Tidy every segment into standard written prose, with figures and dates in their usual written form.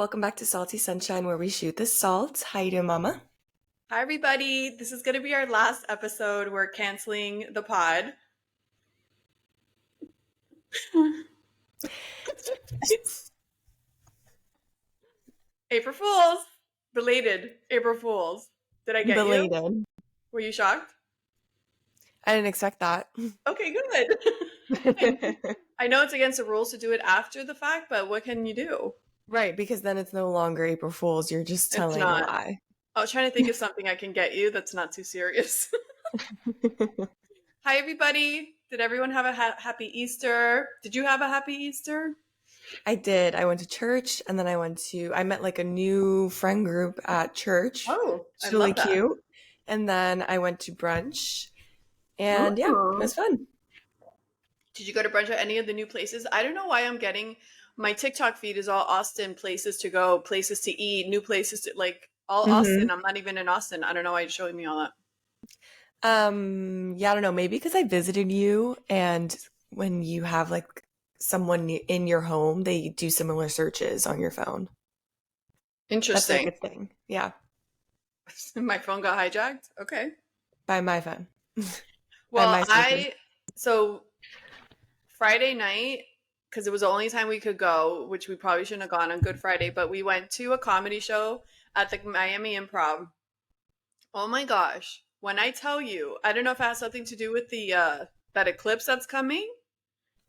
welcome back to Salty Sunshine where we shoot the salt. How you doing, Mama? Hi, everybody. This is going to be our last episode. We're canceling the pod. April Fools. Belated April Fools. Did I get you? Belated. Were you shocked? I didn't expect that. Okay, good. I know it's against the rules to do it after the fact, but what can you do? Right, because then it's no longer April Fool's. You're just It's telling a not. lie. I was trying to think of something I can get you that's not too serious. Hi, everybody. Did everyone have a happy Easter? Did you have a happy Easter? I did. I went to church and then I met like a new friend group at church. Oh, I It's really love that. cute. And then I went to brunch and yeah, it was fun. Did you go to brunch at any of the new places? I don't know why I'm getting my TikTok feed is all Austin places to go, places to eat, new places to like all Austin. I'm not even in Austin. I don't know why it's showing me all that. Yeah, I don't know. Maybe because I visited you and when you have like someone in your home, they do similar searches on your phone. That's like Interesting. a thing. Yeah, My phone got hijacked. Okay. by my phone. By Well, my searches. so Friday night, because it was the only time we could go, which we probably shouldn't have gone on Good Friday, but we went to a comedy show at the Miami Improv. Oh my gosh. When I tell you, I don't know if it has something to do with the that eclipse that's coming.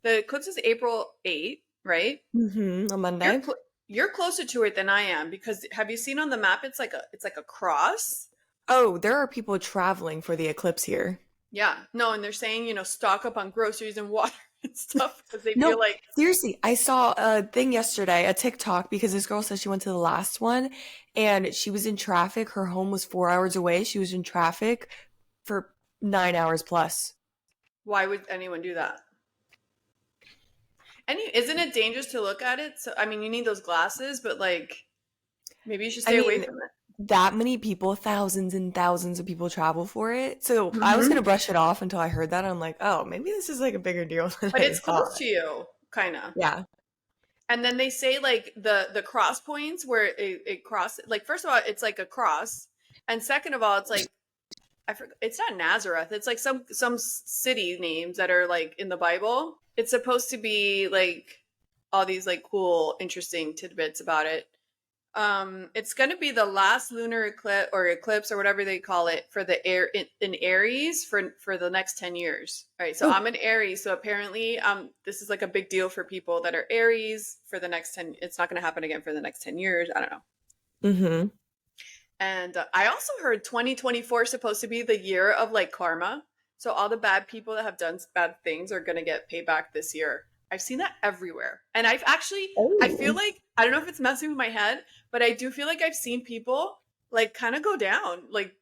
The eclipse is April 8th, right? On You're Monday. cl- you're closer to it than I am because have you seen on the map it's like a cross? Oh, there are people traveling for the eclipse here. Yeah. No, and they're saying, stock up on groceries and water and stuff because they feel No, like seriously, I saw a thing yesterday, a TikTok, because this girl said she went to the last one and she was in traffic. Her home was 4 hours away. She was in traffic for 9 hours plus. why would anyone do that? And isn't it dangerous to look at it? So I mean, you need those glasses, but like maybe you should I stay away mean, from that many people, thousands and thousands of people travel for it. So I was it. gonna brush it off until I heard that. I'm like, oh, maybe this is like a bigger deal than But I it's close thought. to you, kind of. Yeah. And then they say like the cross points where it cross like first of all it's like a cross, and second of all it's like I forget, it's not Nazareth. It's like some city names that are like in the Bible. It's supposed to be like all these like cool, interesting tidbits about it. It's going to be the last lunar eclipse or whatever they call it for the air in Aries for the next 10 years. All right, so Oh, I'm an Aries, so apparently this is like a big deal for people that are Aries for the next 10. It's not going to happen again for the next 10 years. I don't know. mm-hmm. And I also heard 2024 is supposed to be the year of like karma. So all the bad people that have done bad things are going to get payback this year. I've seen that everywhere. And I feel Oh. like, I don't know if it's messing with my head, but I do feel like I've seen people like kind of go down, like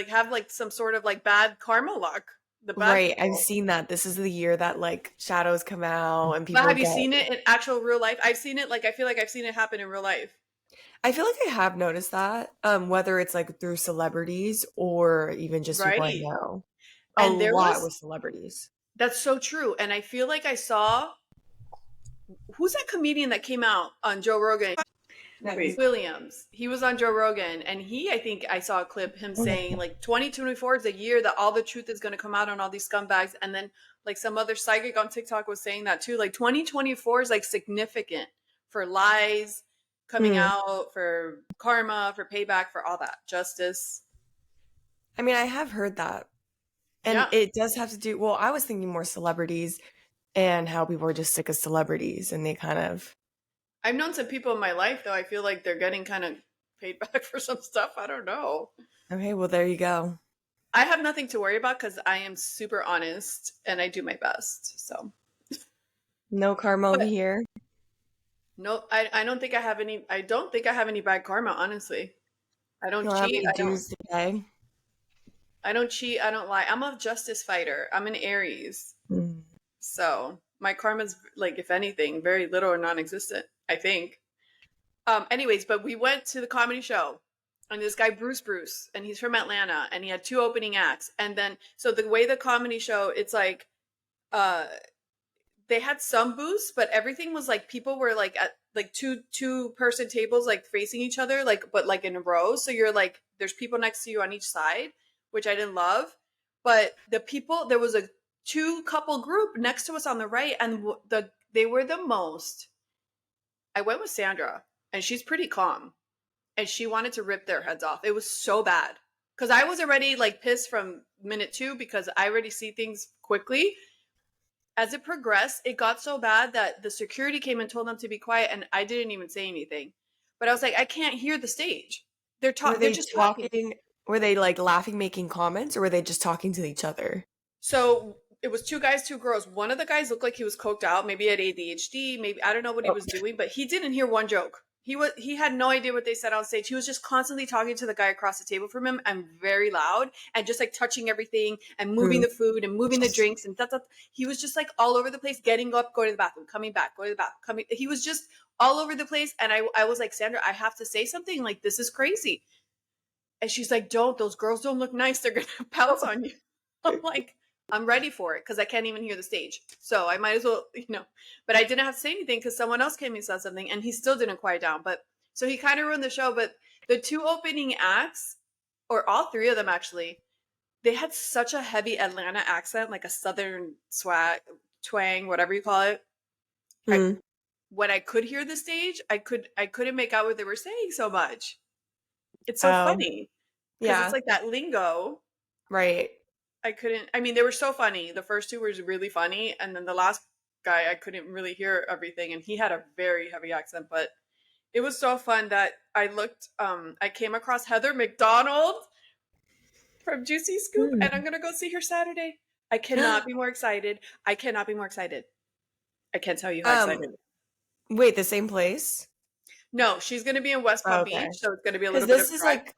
have like some sort of like bad karma luck. The bad Right. I've people. seen that. This is the year that like shadows come out and But people have you get. seen it in actual real life? I've seen it, like, I feel like I've seen it happen in real life. I feel like I have noticed that, whether it's like through celebrities or even just people I Right. know. A And lot with celebrities. that's so true. And I feel like I saw who's that comedian that came out on Joe Rogan? Nice. Williams. He was on Joe Rogan, and I think I saw a clip him saying like 2024 is the year that all the truth is going to come out on all these scumbags, and then like some other psychic on TikTok was saying that too. Like 2024 is like significant for lies coming Mm. out, for karma, for payback, for all that justice. I mean, I have heard that. And Yeah, it does have to do, well, I was thinking more celebrities and how people are just sick of celebrities and they kind of, I've known some people in my life though. I feel like they're getting kind of paid back for some stuff. I don't know. okay, well, there you go. I have nothing to worry about because I am super honest and I do my best. So, No karma over but here. no, I don't think I have any. I don't think I have any bad karma. Honestly, I You don't don't have cheat. any dues to pay. I don't cheat. I don't lie. I'm a justice fighter. I'm an Aries, Mm. so my karma's like, if anything, very little or non-existent. I think. Anyways, but we went to the comedy show, and this guy Bruce, and he's from Atlanta, and he had two opening acts, and then so the way the comedy show, it's like, uh, they had some booths, but everything was like people were like at like two person tables like facing each other, like but like in a row. So you're like there's people next to you on each side, which I didn't love. But the people there was a two couple group next to us on the right, and they were the most. I went with Sandra, and she's pretty calm, and she wanted to rip their heads off. It was so bad because I was already like pissed from minute two because I already see things quickly. As it progressed, it got so bad that the security came and told them to be quiet, and I didn't even say anything. But I was like, I can't hear the stage. Were They're they just talking. talking? Were they like laughing, making comments, or were they just talking to each other? So it was two guys, two girls. One of the guys looked like he was coked out, maybe had ADHD, maybe I don't know what he Oh. was doing, but he didn't hear one joke. He had no idea what they said on stage. He was just constantly talking to the guy across the table from him and very loud and just like touching everything and moving Mm. the food and moving the drinks and that. He was just like all over the place, getting up, going to the bathroom, coming back, going to the bathroom, coming. He was just all over the place. And I was like, Sandra, I have to say something. Like, this is crazy. And she's like, don't, those girls don't look nice. They're going to pounce on you. I'm like, I'm ready for it because I can't even hear the stage. So I might as well, but I didn't have to say anything because someone else came and said something and he still didn't quiet down. But so he kind of ruined the show. But the two opening acts, or all three of them actually, they had such a heavy Atlanta accent, like a Southern swag, twang, whatever you call it. Mm. When I could hear the stage, I couldn't make out what they were saying so much. It's so Oh, funny because it's yeah, like that lingo. right. I couldn't. I mean, they were so funny. The first two were really funny, and then the last guy, I couldn't really hear everything, and he had a very heavy accent. But it was so fun that I looked. I came across Heather McDonald from Juicy Scoop, and I'm Mm. gonna go see her Saturday. I cannot be more excited. I cannot be more excited. I can't tell you how Um, excited. wait, the same place? No, she's gonna be in West Oh, Palm okay. Beach, so it's gonna be a Because little bit of this a is drive. like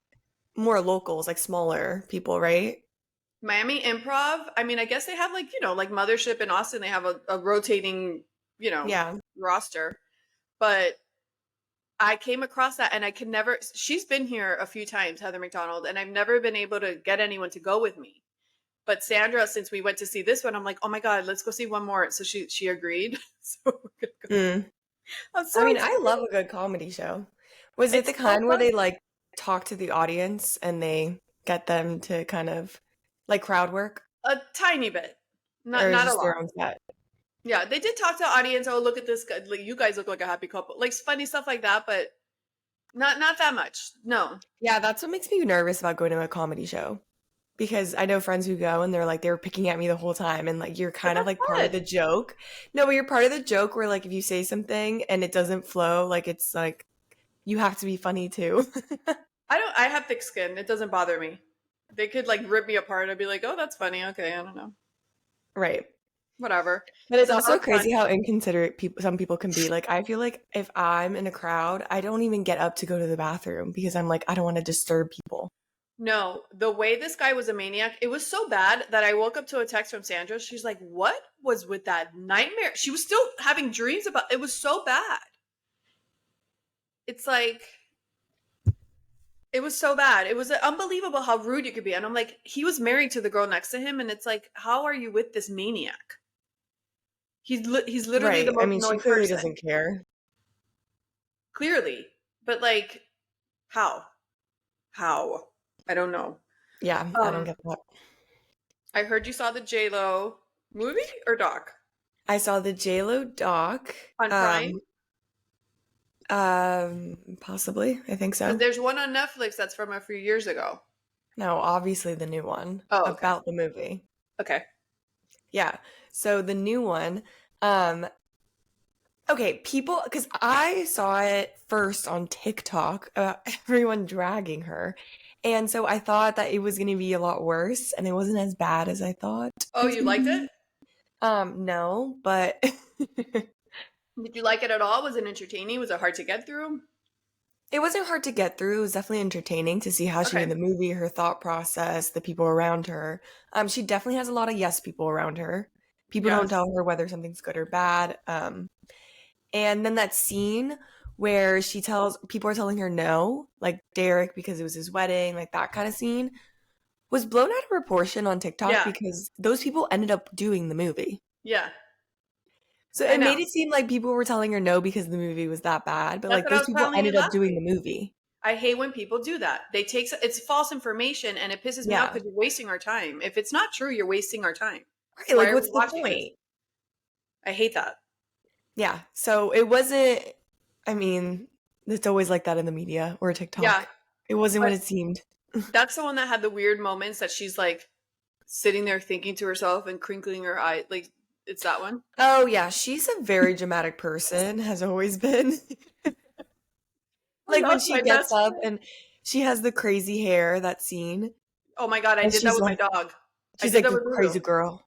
more locals, like smaller people, right? Miami Improv. I mean, I guess they have like like Mothership in Austin. They have a rotating you know Yeah. roster, but I came across that and I could never. She's been here a few times, Heather McDonald, and I've never been able to get anyone to go with me. But Sandra, since we went to see this one, I'm like, oh my god, let's go see one more. So she agreed. So we're gonna go. Mm. I'm I so mean, I excited. love a good comedy show. Was it the It's so kind where fun. they like talk to the audience and they get them to kind of like crowd work, A tiny bit, not or is it not a just lot. their own set? Yeah, they did talk to the audience. Oh, look at this guy. Like, you guys look like a happy couple. Like funny stuff like that, but not that much. No. Yeah, that's what makes me nervous about going to a comedy show. Because I know friends who go and they're like they were picking at me the whole time and like you're But kind of that's like part of the fun. joke. No, but you're part of the joke where like if you say something and it doesn't flow, like it's like you have to be funny too. I have thick skin. It doesn't bother me. They could like rip me apart. I'd be like, oh, that's funny. Okay, I don't know. Right. Whatever. But it's So that also was crazy fun. how inconsiderate people some people can be. Like I feel like if I'm in a crowd, I don't even get up to go to the bathroom because I'm like I don't want to disturb people. No, the way this guy was a maniac, it was so bad that I woke up to a text from Sandra. She's like, what was with that nightmare? She was still having dreams about it. Was so bad. It's like it was so bad. It was unbelievable how rude you could be. And I'm like, he was married to the girl next to him, and it's like, how are you with this maniac? He's literally the Right. I most mean, she annoying clearly person, doesn't care. clearly. But how? How? I don't know. Yeah, I don't Um, get that. I heard you saw the J Lo movie or doc I saw the JLo doc. on Prime Possibly. I think because so. there's one on Netflix that's from a few years ago. No, obviously the new one Oh, okay, about the movie. okay, Yeah. So the new one, um, okay, people, because I saw it first on TikTok about everyone dragging her. And so I thought that it was going to be a lot worse and it wasn't as bad as I thought it Oh, was you going to liked it? be. No, but Did you like it at all? Was it entertaining? Was it hard to get through? it wasn't hard to get through. It was definitely entertaining to see how she made Okay. the movie, her thought process, the people around her. She definitely has a lot of yes people around her. People don't Yes. tell her whether something's good or bad. And then that scene where she tells people are telling her no, like Derek because it was his wedding, like that kind of scene, was blown out of proportion on TikTok Yeah. because those people ended up doing the movie. Yeah. So I it made know. it seem like people were telling her no because the movie was that bad, but That's like what I those was people telling you ended up last doing week. the movie. I hate when people do that. They take it's false information and it pisses me off Yeah. because you're wasting our time. If it's not true, you're wasting our time. Right, Why like are we what's the watching this? point? I hate that. Yeah. So it wasn't, I mean, it's always like that in the media or Yeah, TikTok. It wasn't what but it seemed. that's the one that had the weird moments that she's like sitting there thinking to herself and crinkling her eye. Like it's that one. Oh yeah, she's a very dramatic person, has always been. Oh Like no, when it's she my gets best up friend. and she has the crazy hair, that scene, Oh my god, I and did that with my dog. I she's did like that you with Lulu. crazy girl.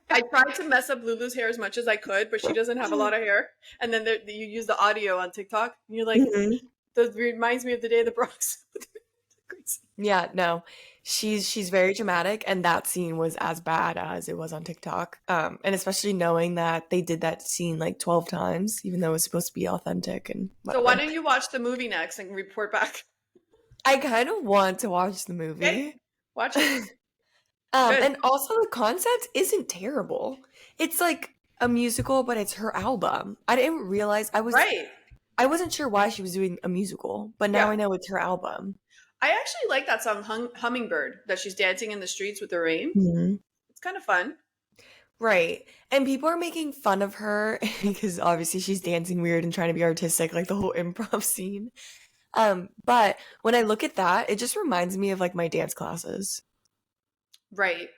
I tried to mess up Lulu's hair as much as I could, but she doesn't have a lot of hair. And then you use the audio on TikTok, and you're like, Mhm. that reminds me of the day of the Bronx. Crazy. Yeah, no. She's very dramatic and that scene was as bad as it was on TikTok. And especially knowing that they did that scene like 12 times even though it was supposed to be authentic and So why whatever. don't you watch the movie next and report back? I kind of want to watch the Okay, movie. watch it. Good. And also the concept isn't terrible. It's like a musical, but it's her album. I didn't realize Right. I wasn't sure why she was doing a musical, but now Yeah. I know it's her album. I actually like that song, Hummingbird, that she's dancing in the streets with the rain. Mhm. It's kind of fun. Right. And people are making fun of her because obviously she's dancing weird and trying to be artistic, like the whole improv scene. But when I look at that, it just reminds me of like my dance classes. Right.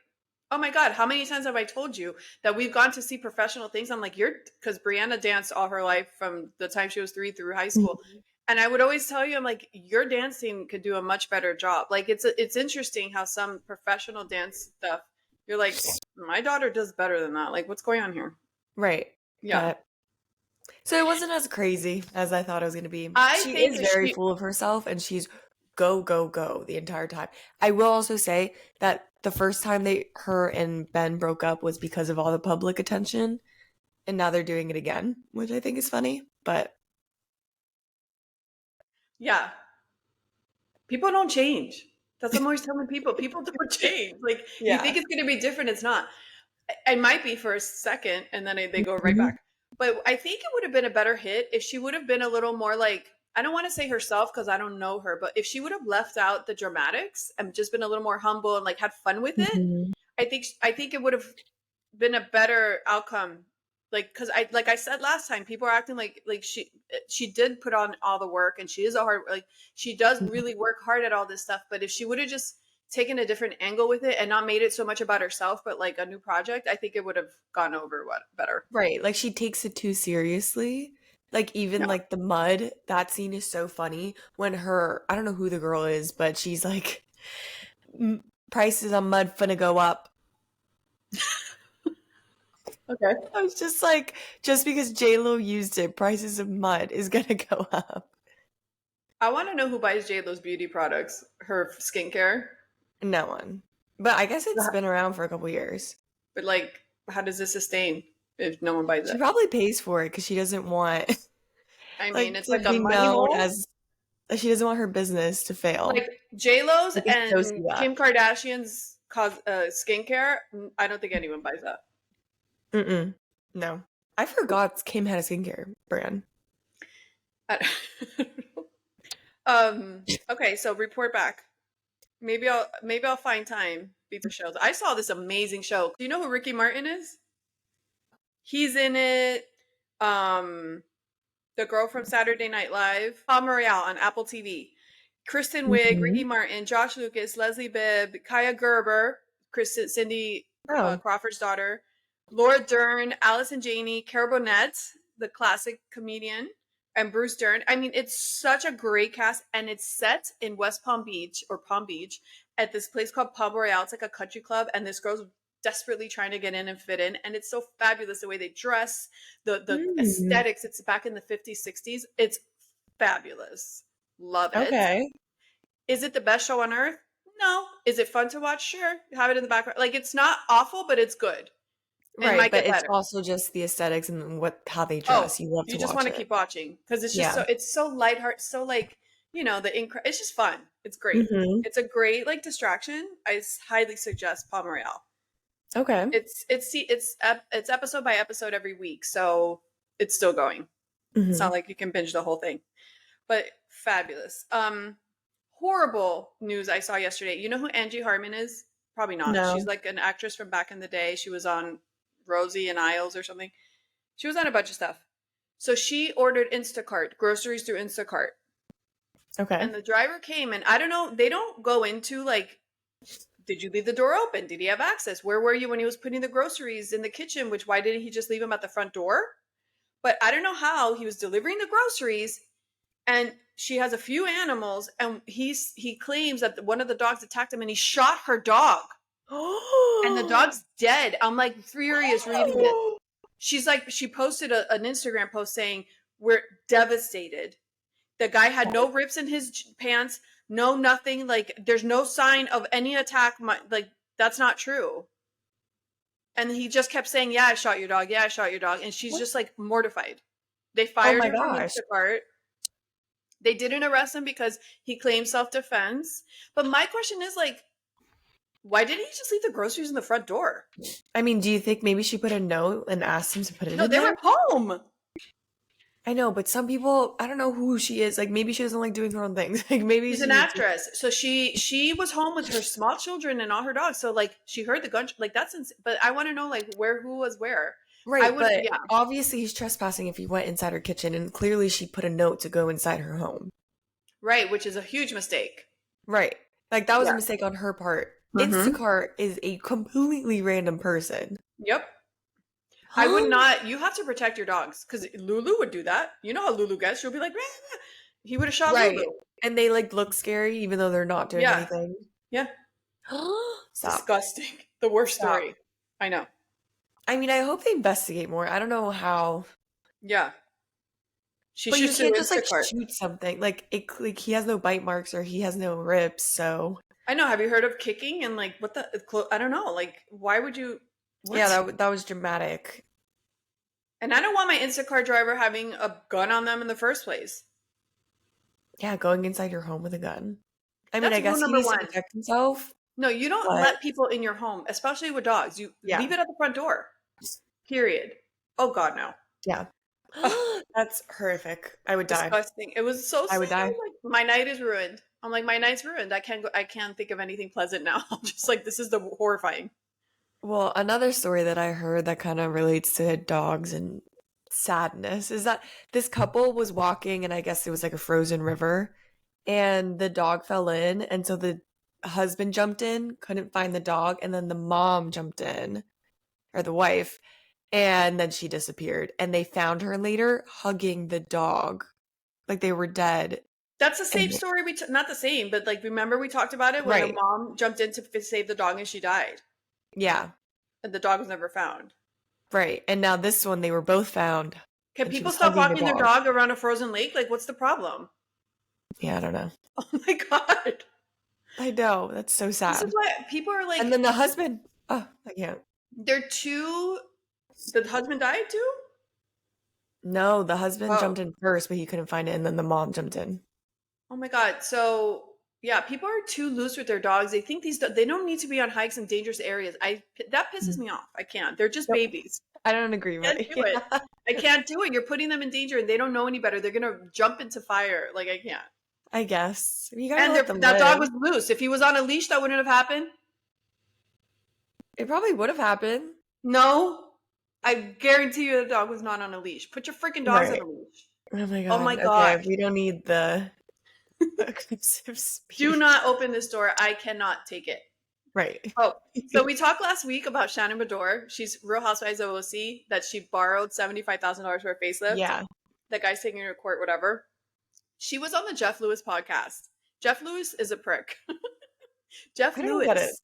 Oh my God, how many times have I told you that we've gone to see professional things? I'm like, you're, because Brianna danced all her life from the time she was 3 through high school. Mhm. And I would always tell you, I'm like, your dancing could do a much better job. Like, it's interesting how some professional dance stuff, you're like, my daughter does better than that. Like, what's going on here? Right. Yeah. But so it wasn't as crazy as I thought it was going to be. I She think is that very she, full of herself and she's go, go, go the entire time. I will also say that the first time her and Ben broke up was because of all the public attention, and now they're doing it again, which I think is funny. But yeah, people don't change. That's what I'm always telling people. People don't change. Like, you yeah. think it's going to be different. It's not. It might be for a second and then they go right Mhm. back. But I think it would have been a better hit if she would have been a little more like, I don't want to say herself because I don't know her, but if she would have left out the dramatics and just been a little more humble and like had fun with it, Mhm. I think it would have been a better outcome. Like, because I said last time, people are acting like she did put on all the work and she is a hard, like, she does really work hard at all this stuff. But if she would have just taken a different angle with it and not made it so much about herself but like a new project, I think it would have gone over what better. Right, like she takes it too seriously. Like even Yeah. like the mud, that scene is so funny when I don't know who the girl is, but she's like, Prices on mud finna go up." Okay. I was just like, just because J-Lo used it, prices of mud is gonna go up. I want to know who buys JLo's beauty products, her skincare. No one. But I guess it's been around for a couple years. But like, how does this sustain if no one buys She it? probably pays for it because she doesn't want I mean, like it's to like a be money known hole. as she doesn't want her business to fail. Like JLo's Like a and sociopath. Kim Kardashian's skincare. I don't think anyone buys that. Mm-mm. No. I forgot Kim had a skincare brand. I- Okay, so report back. Maybe I'll find time before shows. I saw this amazing show. Do you know who Ricky Martin is? He's in it. Um, the girl from Saturday Night Live, Palm Royale on Apple TV. Kristen Wiig, Ricky Mhm. Martin, Josh Lucas, Leslie Bibb, Kaya Gerber, Cindy Oh. Crawford's daughter, Laura Dern, Allison Janney, Carol Burnett, the classic comedian, and Bruce Dern. I mean, it's such a great cast, and it's set in West Palm Beach or Palm Beach at this place called Palm Royale. It's like a country club, and this girl's desperately trying to get in and fit in, and it's so fabulous the way they dress, the Mm. aesthetics. It's back in the 50s, 60s. It's fabulous. Love it. Okay. Is it the best show on earth? No. Is it fun to watch? Sure. Have it in the background. Like, it's not awful, but it's good. It Right, might but get it's better. also just the aesthetics and how they Oh, dress. You love you to just watch want to it. keep watching because it's just Yeah. it's so lighthearted, so like, it's just fun. It's great. Mhm. It's a great like distraction. Highly suggest Palm Royale. Okay. It's episode by episode every week, so it's still going. It's not Hmm. like you can binge the whole thing, but fabulous. Horrible news I saw yesterday. You know who Angie Harmon is? Probably not. She's No. like an actress from back in the day. She was on Rosie and Isles or something. She was on a bunch of stuff. So she ordered Instacart, groceries through Instacart. Okay. And the driver came, and I don't know, they don't go into like, did you leave the door open? Did he have access? Where were you when he was putting the groceries in the kitchen? Which, why didn't he just leave them at the front door? But I don't know how he was delivering the groceries, and she has a few animals, and he claims that one of the dogs attacked him and he shot her dog. And the dog's dead. I'm like furious reading this. She's like, she posted an Instagram post saying, "We're devastated. The guy had no rips in his pants, no nothing. Like, there's no sign of any attack. Like, that's not true." And he just kept saying, "Yeah, I shot your dog. Yeah, I shot your dog." And she's What? just like mortified. They Oh fired my him from gosh. Instacart. They didn't arrest him because he claimed self-defense. But my question is like, why didn't he just leave the groceries in the front door? I mean, do you think maybe she put a note and asked him to put it No, in they there? were home. I know, but some people, I don't know who she is. Like maybe she doesn't like doing her own things. Like maybe She's an she just, actress, so she was home with her small children and all her dogs. So like she heard the gun, like that's but I want to know like who was where. I right, would, but yeah, obviously he's trespassing if he went inside her kitchen, and clearly she put a note to go inside her home. right, which is a huge mistake. Right. Like that was a Yeah. mistake on her part. Mm-hmm. Instacart is a completely random person. Yep. I would not. You have to protect your dogs because Lulu would do that. You know how Lulu gets. She'll be like, "Rah." He would have shot Right. Lulu. And they like look scary even though they're not doing Yeah. anything. Yeah. Stop. Disgusting. The worst Stop. story. I know. I mean, I hope they investigate more. I don't know how. Yeah. She But should you sue can't just like Instacart. shoot something. Like he has no bite marks or he has no rips, so I know. Have you heard of kicking and like what the? I don't know. Like, why would you? yeah, What? that was dramatic. And I don't want my Instacart driver having a gun on them in the first place. Yeah, going inside your home with a gun. I mean, That's I rule guess he number needs to one. protect himself, No, you don't but let people in your home, especially with dogs. You yeah. leave it at the front door. Period. Oh God, no. Yeah. Ugh, That's horrific. I would die. disgusting. It was so I sad. would die. Like my night is ruined. I'm like, my night's ruined. I can't go. I can't think of anything pleasant now. I'm just like, this is the horrifying. Well, another story that I heard that kind of relates to dogs and sadness is that this couple was walking, and I guess it was like a frozen river, and the dog fell in, and so the husband jumped in, couldn't find the dog, and then the mom jumped in, or the wife, and then she disappeared, and they found her later hugging the dog like they were dead. That's the same And story. Not the same, but like, remember we talked about it when the right. mom jumped in to save the dog and she died, Yeah. and the dog was never found. Right. And now this one they were both found Can and she people was stop hugging the walking their dog. dog around a frozen lake? Like, what's the problem? Yeah, I don't know. Oh my God. I know. That's so This is sad. why people are And like, then the husband, oh, I can't. they're too. The husband died too? No, the husband Oh. jumped in first, but he couldn't find it, and then the mom jumped in. Oh my God. So, yeah, people are too loose with their dogs. They think they don't need to be on hikes in dangerous areas. That pisses me off. I can't. They're just Yep. babies. I don't agree, I can't but do it. yeah. I can't do it. You're putting them in danger and they don't know any better. They're going to jump into fire. Like, I can't. I guess. You gotta And let them that dog live. was loose. If he was on a leash, that wouldn't have happened. It probably would have happened. No. I guarantee you the dog was not on a leash. Put your freaking dogs on Right. a leash. Oh my Oh God. my Okay, gosh. we don't need the aggressive speech. Do not open this door. I cannot take it. Right. Oh, so we talked last week about Shannon Bedore. She's Real Housewives of OC, that she borrowed $75,000 for a facelift. Yeah. That guy's taking her to court, whatever. She was on the Jeff Lewis podcast. Jeff Lewis is a prick. Jeff I don't get it. Lewis.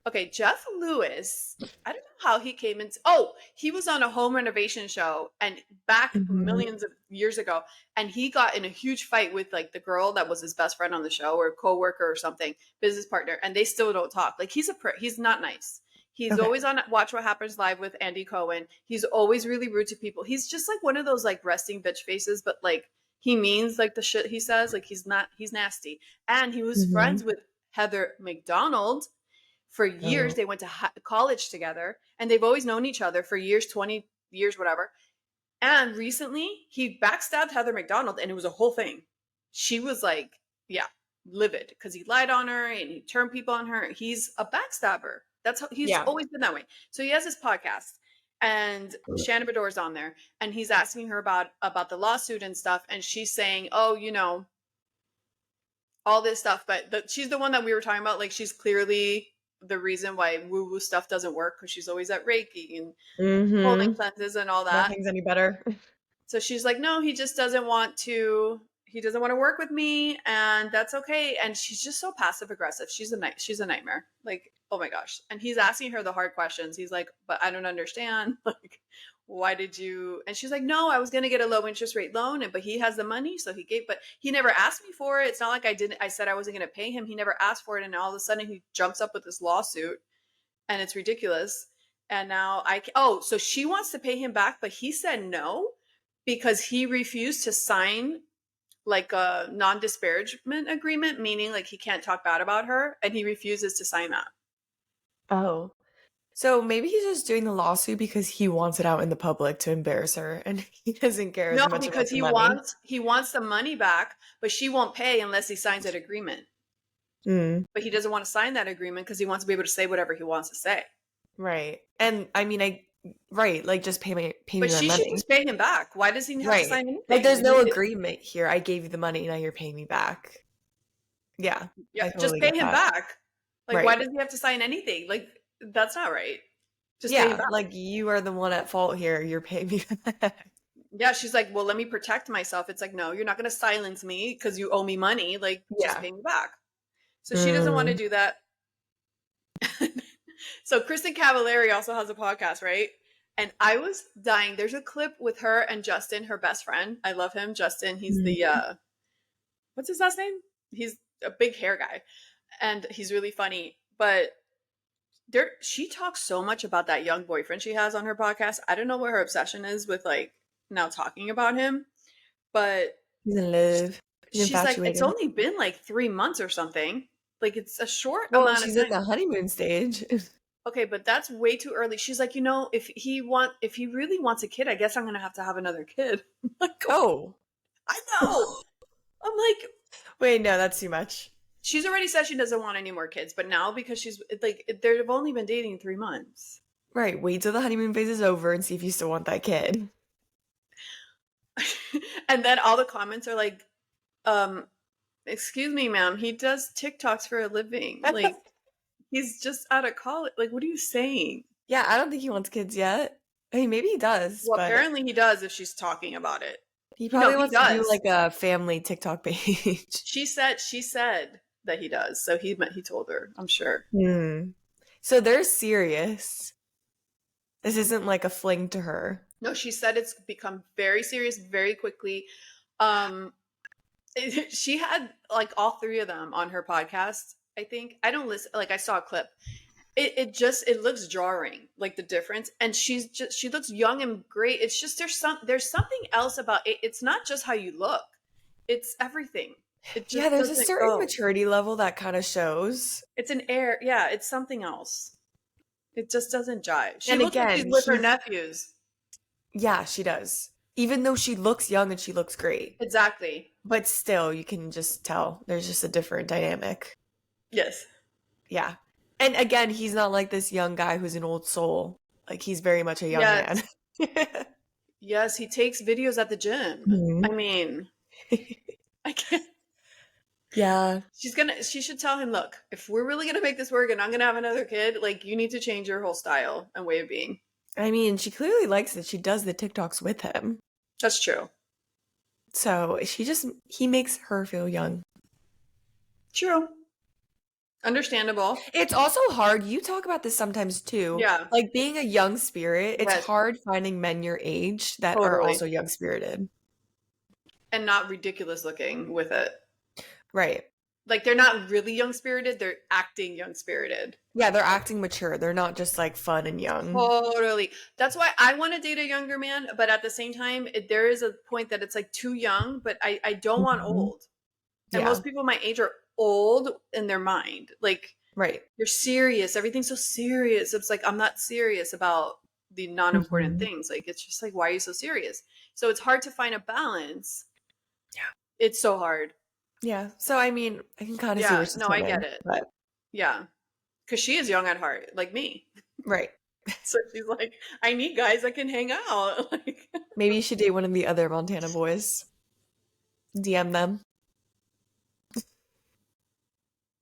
Okay, Jeff Lewis. I don't know how he came into. Oh, he was on a home renovation show and back Mhm. millions of years ago, and he got in a huge fight with like the girl that was his best friend on the show or coworker or something, business partner, and they still don't talk. Like he's a prick. He's not nice. He's Okay. always on Watch What Happens Live with Andy Cohen. He's always really rude to people. He's just like one of those like resting bitch faces, but like he means like the shit he says. Like he's nasty. And he was Mhm. friends with Heather McDonald For years, Oh. they went to college together, and they've always known each other for years, 20 years, whatever. And recently, he backstabbed Heather McDonald, and it was a whole thing. She was like, yeah, livid because he lied on her and he turned people on her. He's a backstabber. That's how he's Yeah. always been that way. So he has this podcast, and Shannon Bedore's on there, and he's asking her about the lawsuit and stuff, and she's saying, "Oh, you know, all this stuff," but she's the one that we were talking about. Like, she's clearly the reason why woo-woo stuff doesn't work because she's always at Reiki and holding Mm-hmm. cleanses and all that. Nothing's any better. So she's like, no, he just doesn't want to. He doesn't want to work with me, and that's okay. And she's just so passive aggressive. She's a nightmare. Like, oh my gosh. And he's asking her the hard questions. He's like, but I don't understand. Like, why did you? And she's like, no, I was gonna get a low interest rate loan, but he has the money, so he gave. But he never asked me for it. It's not like I didn't. I said I wasn't gonna pay him. He never asked for it, and all of a sudden he jumps up with this lawsuit, and it's ridiculous. And now so she wants to pay him back, but he said no because he refused to sign like a non-disparagement agreement, meaning like he can't talk bad about her, and he refuses to sign that. Oh. So maybe he's just doing the lawsuit because he wants it out in the public to embarrass her, and he doesn't care as No, much about because the money. he wants the money back, but she won't pay unless he signs that agreement. Mm, But he doesn't want to sign that agreement because he wants to be able to say whatever he wants to say. right. And I mean, right, like just pay me But my she should money. just pay him back. Why does he have to Right. sign anything? Like there's no agreement here. I gave you the money, now you're paying me back. Yeah. Yeah, I just totally pay get him that. back. Like, why Right. does he have to sign anything? Like, that's not right. Just pay him Yeah, back. like you are the one at fault here. You're paying me back. Yeah, she's like, well, let me protect myself. It's like, no, you're not going to silence me because you owe me money. Like, just Yeah. pay me back. So she doesn't want to Mm. do that. So Kristen Cavallari also has a podcast, right? And I was dying. There's a clip with her and Justin, her best friend. I love him. Justin, he's the what's his last name? He's a big hair guy. And he's really funny. But she talks so much about that young boyfriend she has on her podcast. I don't know what her obsession is with like now talking about him, but He's in love. He's she's like, it's infatuated. only been like 3 months or something. Like, it's a short Well, amount of she's in time. the honeymoon stage. Okay, but that's way too early. She's like, you know, if he really wants a kid, I guess I'm gonna have to have another kid. I'm like, Oh. I know. I'm like, Wait, no, that's too much. she's already said she doesn't want any more kids, but now because she's like, they've only been dating 3 months. Right, wait till the honeymoon phase is over and see if you still want that kid. And then all the comments are like, excuse me, ma'am, he does TikToks for a living. Like, he's just out of college. Like, what are you saying? Yeah, I don't think he wants kids yet. I mean, maybe he does, Well, but apparently he does if she's talking about it. he probably he wants to do does. like a family TikTok page. She said that he does. So he told her, I'm sure. So they're serious. This isn't like a fling to her. No, she said it's become very serious very quickly. She had like all 3 of them on her podcast. I think I don't listen. Like, I saw a clip. It looks jarring, like the difference. And she looks young and great. It's just there's something else about it. It's not just how you look. It's everything. It just There's a doesn't certain go. maturity level that kind of shows. It's an air. Yeah, it's something else. It just doesn't jive. She And looks like again, she's with her nephews. Yeah, she does. Even though she looks young and she looks great. Exactly. But still, you can just tell there's just a different dynamic. Yes. Yeah. And again, he's not like this young guy who's an old soul. Like, he's very much a young man. Yes, he takes videos at the gym. Mhm. I mean, I can't. Yeah. She should tell him, look, if we're really going to make this work and I'm going to have another kid, like, you need to change your whole style and way of being. I mean, she clearly likes it. She does the TikToks with him. That's true. So he makes her feel young. True. Understandable. It's also hard. You talk about this sometimes too. Yeah. Like, being a young spirit, it's Yes. hard finding men your age that are Totally. also young spirited. And not ridiculous looking with it. Right. Like, they're not really young spirited, they're acting young spirited. Yeah, they're acting mature. They're not just like fun and young. Totally. That's why I want to date a younger man, but at the same time, there is a point that it's like too young, but I don't want Mhm. old. And Yeah. most people my age are old in their mind. Like, Right. You're serious. Everything's so serious. It's like, I'm not serious about the non-important Mhm. things. Like, it's just like, why are you so serious? So it's hard to find a balance. Yeah. It's so hard. Yeah. So I mean, I can kind of see where Yeah. she's No, I get coming, it. but Yeah. Because she is young at heart, like me. right. So she's like, I need guys that can hang out. Like, Maybe you should date one of the other Montana boys. DM them.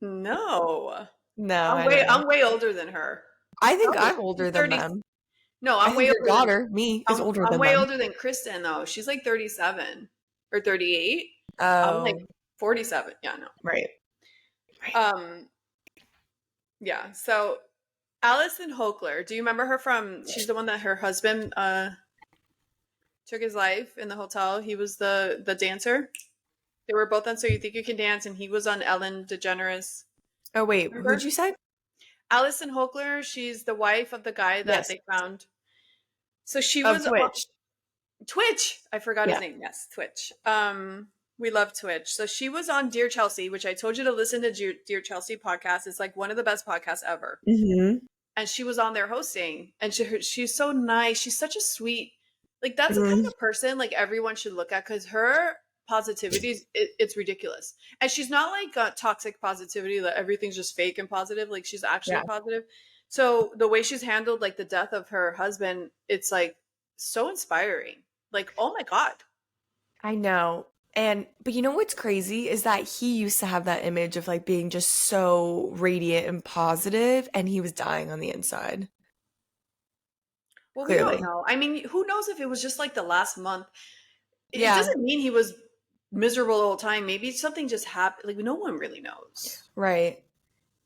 no. No, I know. I'm way older than her. I think Probably. I'm She's older than 30. them. No, I I'm think way your older than daughter, me, is older I'm than way them. older than Kristen though. She's like 37 or 38. I'm like Oh, 47. Yeah, no. right. Right. Um, yeah. So Allison Holker, do you remember her from? She's the one that her husband took his life in the hotel. He was the dancer. They were both on So You Think You Can Dance, and he was on Ellen DeGeneres. Oh, wait. Who'd Remember you say? Allison Holker? She's the wife of the guy that Yes. they found. So she Of was on Twitch. Twitch. I forgot his Yeah. name. Yes, Twitch. We love Twitch. So she was on Dear Chelsea, which I told you to listen to Dear Chelsea podcast. It's like one of the best podcasts ever. Mm-hmm. And she was on there hosting, and she's so nice. She's such a sweet, like that's the kind Mm-hmm. of person like everyone should look at because her positivity is it's ridiculous, and she's not like toxic positivity that everything's just fake and positive. Like she's actually Yeah. positive. So the way she's handled like the death of her husband, it's like so inspiring. Like oh my god, I know. But you know what's crazy is that he used to have that image of like being just so radiant and positive, and he was dying on the inside. well we don't Clearly. know. I mean, who knows if it was just like the last month. It Yeah. doesn't mean he was miserable the whole time. Maybe something just happened. Like no one really knows. Right.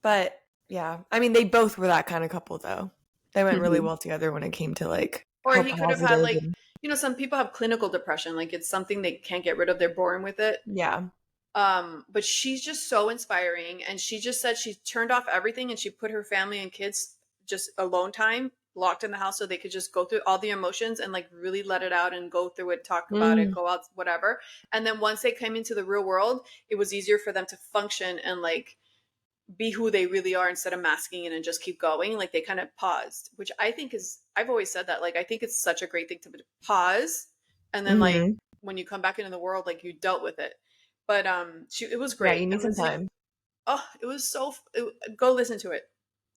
But yeah, I mean, they both were that kind of couple, though. They went really Mhm. well together when it came to like Or how he could have had positive like, and some people have clinical depression, like it's something they can't get rid of. They're born with it. yeah. But she's just so inspiring, and she just said she turned off everything and she put her family and kids just alone time, locked in the house, so they could just go through all the emotions and like really let it out and go through it, talk about it, Mm, go out, whatever. And then once they came into the real world, it was easier for them to function and like be who they really are instead of masking it and just keep going. Like they kind of paused, which I think is, I've always said that. Like I think it's such a great thing to pause, and then like hmm. when you come back into the world, like you dealt with it. But it was Yeah, you great. need And some Lizzie, time. oh, it was so. Go listen to it.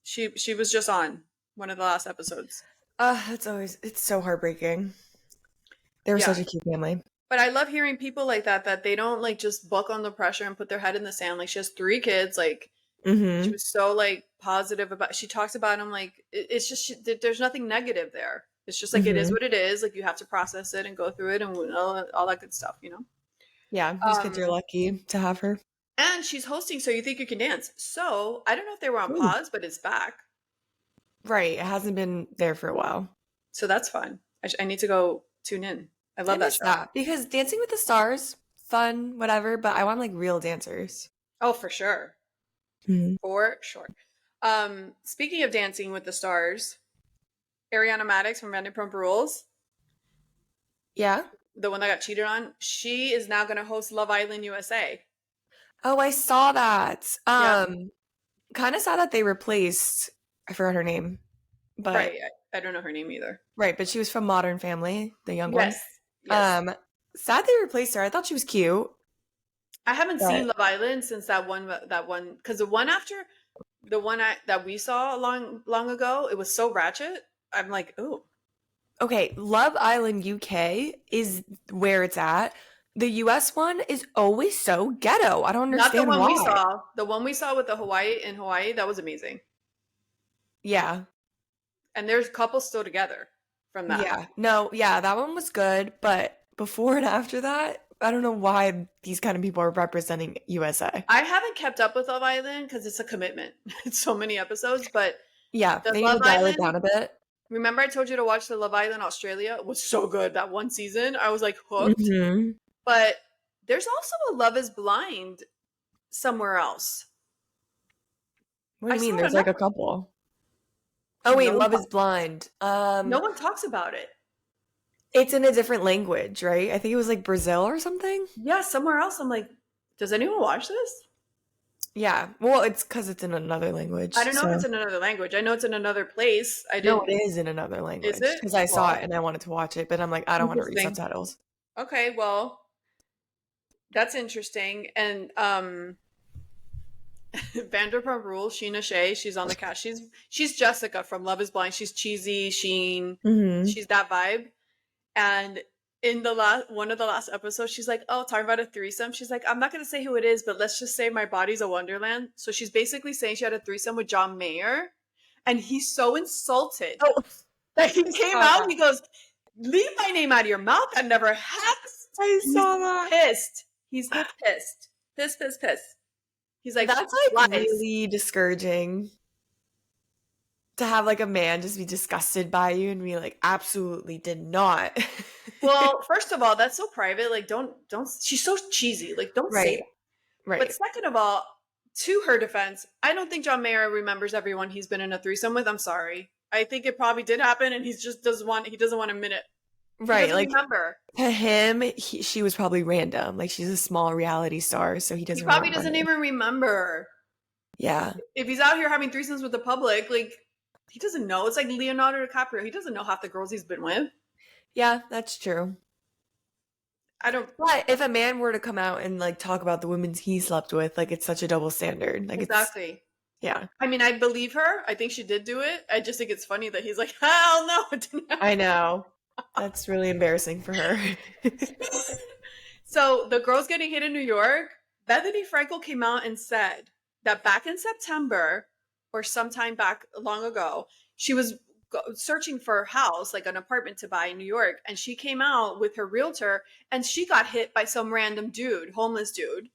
She was just on one of the last episodes. It's so heartbreaking. They were Yeah, such a cute family. but I love hearing people like that they don't like just buck on the pressure and put their head in the sand. Like she has 3 kids. Like she Hmm. was so like positive about. She talks about him like it's just there's nothing negative there. It's just like it is Hmm. what it is. Like you have to process it and go through it and all that good stuff. Yeah, these kids are Um, lucky to have her. and she's hosting So You Think You Can Dance. So I don't know if they were on Ooh. pause, but it's back. Right, it hasn't been there for a while. So that's fun. I need to go tune in. I I love that miss show. that because Dancing with the Stars, fun, whatever, but I want like real dancers. Oh, for sure. Mhm. For sure. Speaking of Dancing with the Stars, Ariana Madix from Vanderpump Rules, Yeah. the one that got cheated on, she is now going to host Love Island USA. Oh, I saw that. Yeah, Kind of sad that they replaced, I forgot her name, but right. I don't know her name either. right, but she was from Modern Family, the young one. Yes, yes. Um, Sad they replaced her. I thought she was cute, I haven't seen but Love Island since that one because the one after the one that we saw long ago, it was so ratchet. I'm like, oh, okay, Love Island UK is where it's at. The US one is always so ghetto. I don't not the understand one we why. saw. The one we saw with the Hawaii, that was amazing. Yeah. And there's couples still together from that. Yeah. No, yeah, that one was good, but before and after that, I don't know why these kind of people are representing USA. I haven't kept up with Love Island because it's a commitment. It's so many episodes, but Yeah, the they need Love to dial it Island. down a bit. Remember, I told you to watch the Love Island Australia? It was so good. That one season, I was like hooked. Hmm. But there's also a Love Is Blind somewhere else. What do I you mean? saw it There's on like a Netflix. couple. Oh No wait, one, Love is Blind. no one talks about it. It's in a different language, right? I think it was like Brazil or something. Yeah, somewhere else. I'm like, does anyone watch this? Yeah. Well, it's because it's in another language. I don't know if it's So in another language. I know it's in another place. I no, didn't. it is in another Is language it? because I saw it Well, and I wanted to watch it, but I'm like, I don't want to read interesting. subtitles. Okay, well, that's interesting. And Vanderpump Rules, Sheena Shea, she's on the cast. She's Jessica from Love Is Blind. She's cheesy, Hmm. she's that vibe. And in the last one of the last episodes, she's like, "Oh, talking about a threesome." She's like, "I'm not gonna say who it is, but let's just say my body's a wonderland." So she's basically saying she had a threesome with John Mayer, and he's so insulted Oh, that he I came saw out. that. He goes, "Leave my name out of your mouth. That never happened." I He's saw that. pissed. He's pissed. Pissed. He's like, That's like lies. really discouraging to have like a man just be disgusted by you and be like, absolutely did not. Well, first of all, that's so private. Like, don't. She's so cheesy. Like, don't say Right, that. But right, second of all, to her defense, I don't think John Mayer remembers everyone he's been in a threesome with. I'm sorry. I think it probably did happen, and he's just doesn't want. He doesn't want to admit it. He right. doesn't Like remember. to him, she was probably random. Like she's a small reality star, so he He doesn't probably remember doesn't her. even remember. Yeah, If he's out here having threesomes with the public, like he doesn't know. It's like Leonardo DiCaprio. He doesn't know half the girls he's been with. yeah, that's true. I don't But if a man were to come out and like talk about the women he slept with, like it's such a double standard. Like it's exactly. yeah, I mean, I believe her. I think she did do it. I just think it's funny that he's like, hell no, it didn't I happen. know. That's really embarrassing for her. So the girls getting hit in New York, Bethany Frankel came out and said that back in September or sometime back long ago, she was searching for a house, like an apartment to buy in New York. And she came out with her realtor and she got hit by some random dude, homeless dude.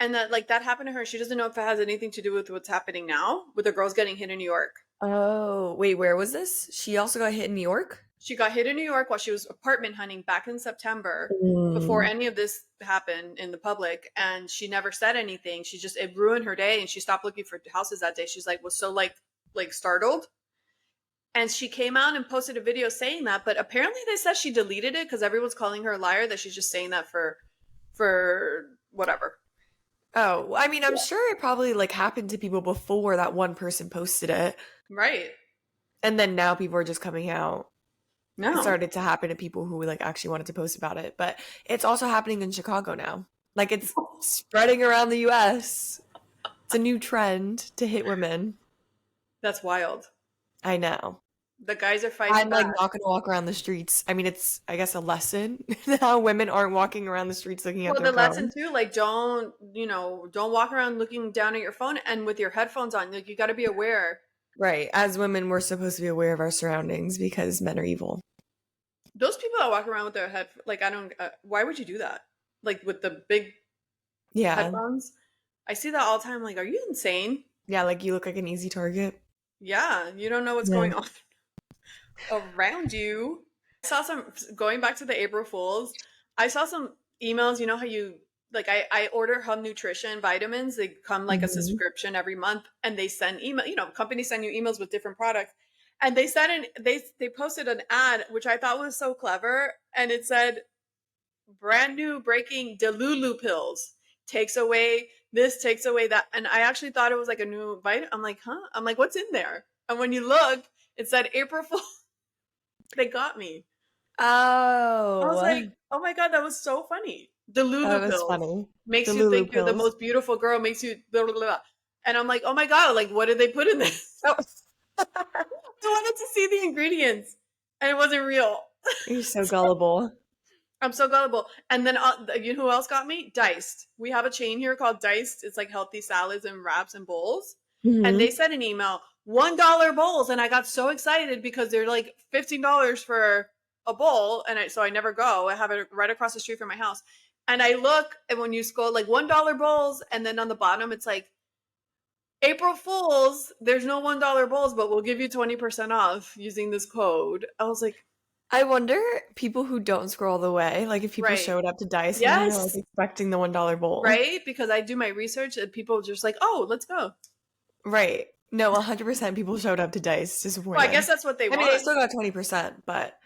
And that like that happened to her. She doesn't know if it has anything to do with what's happening now with the girls getting hit in New York. Oh, wait, where was this? She also got hit in New York? She got hit in New York while she was apartment hunting back in September before Mm. any of this happened in the public. And she never said anything. She just, it ruined her day and she stopped looking for houses that day. She's like, was so like startled. And she came out and posted a video saying that, but apparently they said she deleted it because everyone's calling her a liar, that she's just saying that for whatever. Oh, well, I mean, I'm sure it probably like happened to people before that one person posted it. Right. And then now people are just coming out. It No. started to happen to people who like actually wanted to post about it. But it's also happening in Chicago now. Like it's spreading around the US. It's a new trend to hit women. That's wild. I know. The guys are fighting I'm like back. not gonna walk around the streets. I mean, it's I guess a lesson how women aren't walking around the streets looking at Well, their the lesson phone. too, like don't walk around looking down at your phone and with your headphones on. Like you got to be aware. Right. As women, we're supposed to be aware of our surroundings because men are evil. Those people that walk around with their head, like I don't. Why would you do that? Like with the big Yeah. headphones. I see that all the time. Like, are you insane? Yeah, like you look like an easy target. Yeah, you don't know what's Yeah. going on around you. I saw some going back to the April Fools. I saw some emails. You know how you like I order Hub Nutrition vitamins. They come like a Mhm. subscription every month, and they send email. You know, companies send you emails with different products. And they sent they posted an ad which I thought was so clever, and it said brand new breaking Delulu pills takes away this, takes away that, and I actually thought it was like a new vitamin. I'm like, huh? I'm like, what's in there? And when you look, it said April Fool. They got me. I was like, Oh, oh my god, that was so funny. that Delulu was pills funny. makes The you Lulu think you're the pills. most beautiful girl. Makes you blah, blah, blah. And I'm like, oh my god, like what did they put in this? Oh, I wanted to see the ingredients, and it wasn't real. you're so gullible. I'm so gullible. And then you know who else got me? Diced. We have a chain here called Diced. It's like healthy salads and wraps and bowls. And they Hmm. sent an email, $1 bowls, and I got so excited because they're like $15 for a bowl, and so I never go. I have it right across the street from my house. And I look, and when you scroll like $1 bowls, and then on the bottom it's like April Fools. There's no $1 bowls, but we'll give you 20% off using this code. I was like, I wonder people who don't scroll the way, like if people right, showed up to Dice and they're like yes, expecting the $1 bowl. right, because I do my research and people just like, oh, let's go. Right. No, 100% people showed up to Dice Well, I guess disappointed. that's what they I mean, they want. still got 20%, but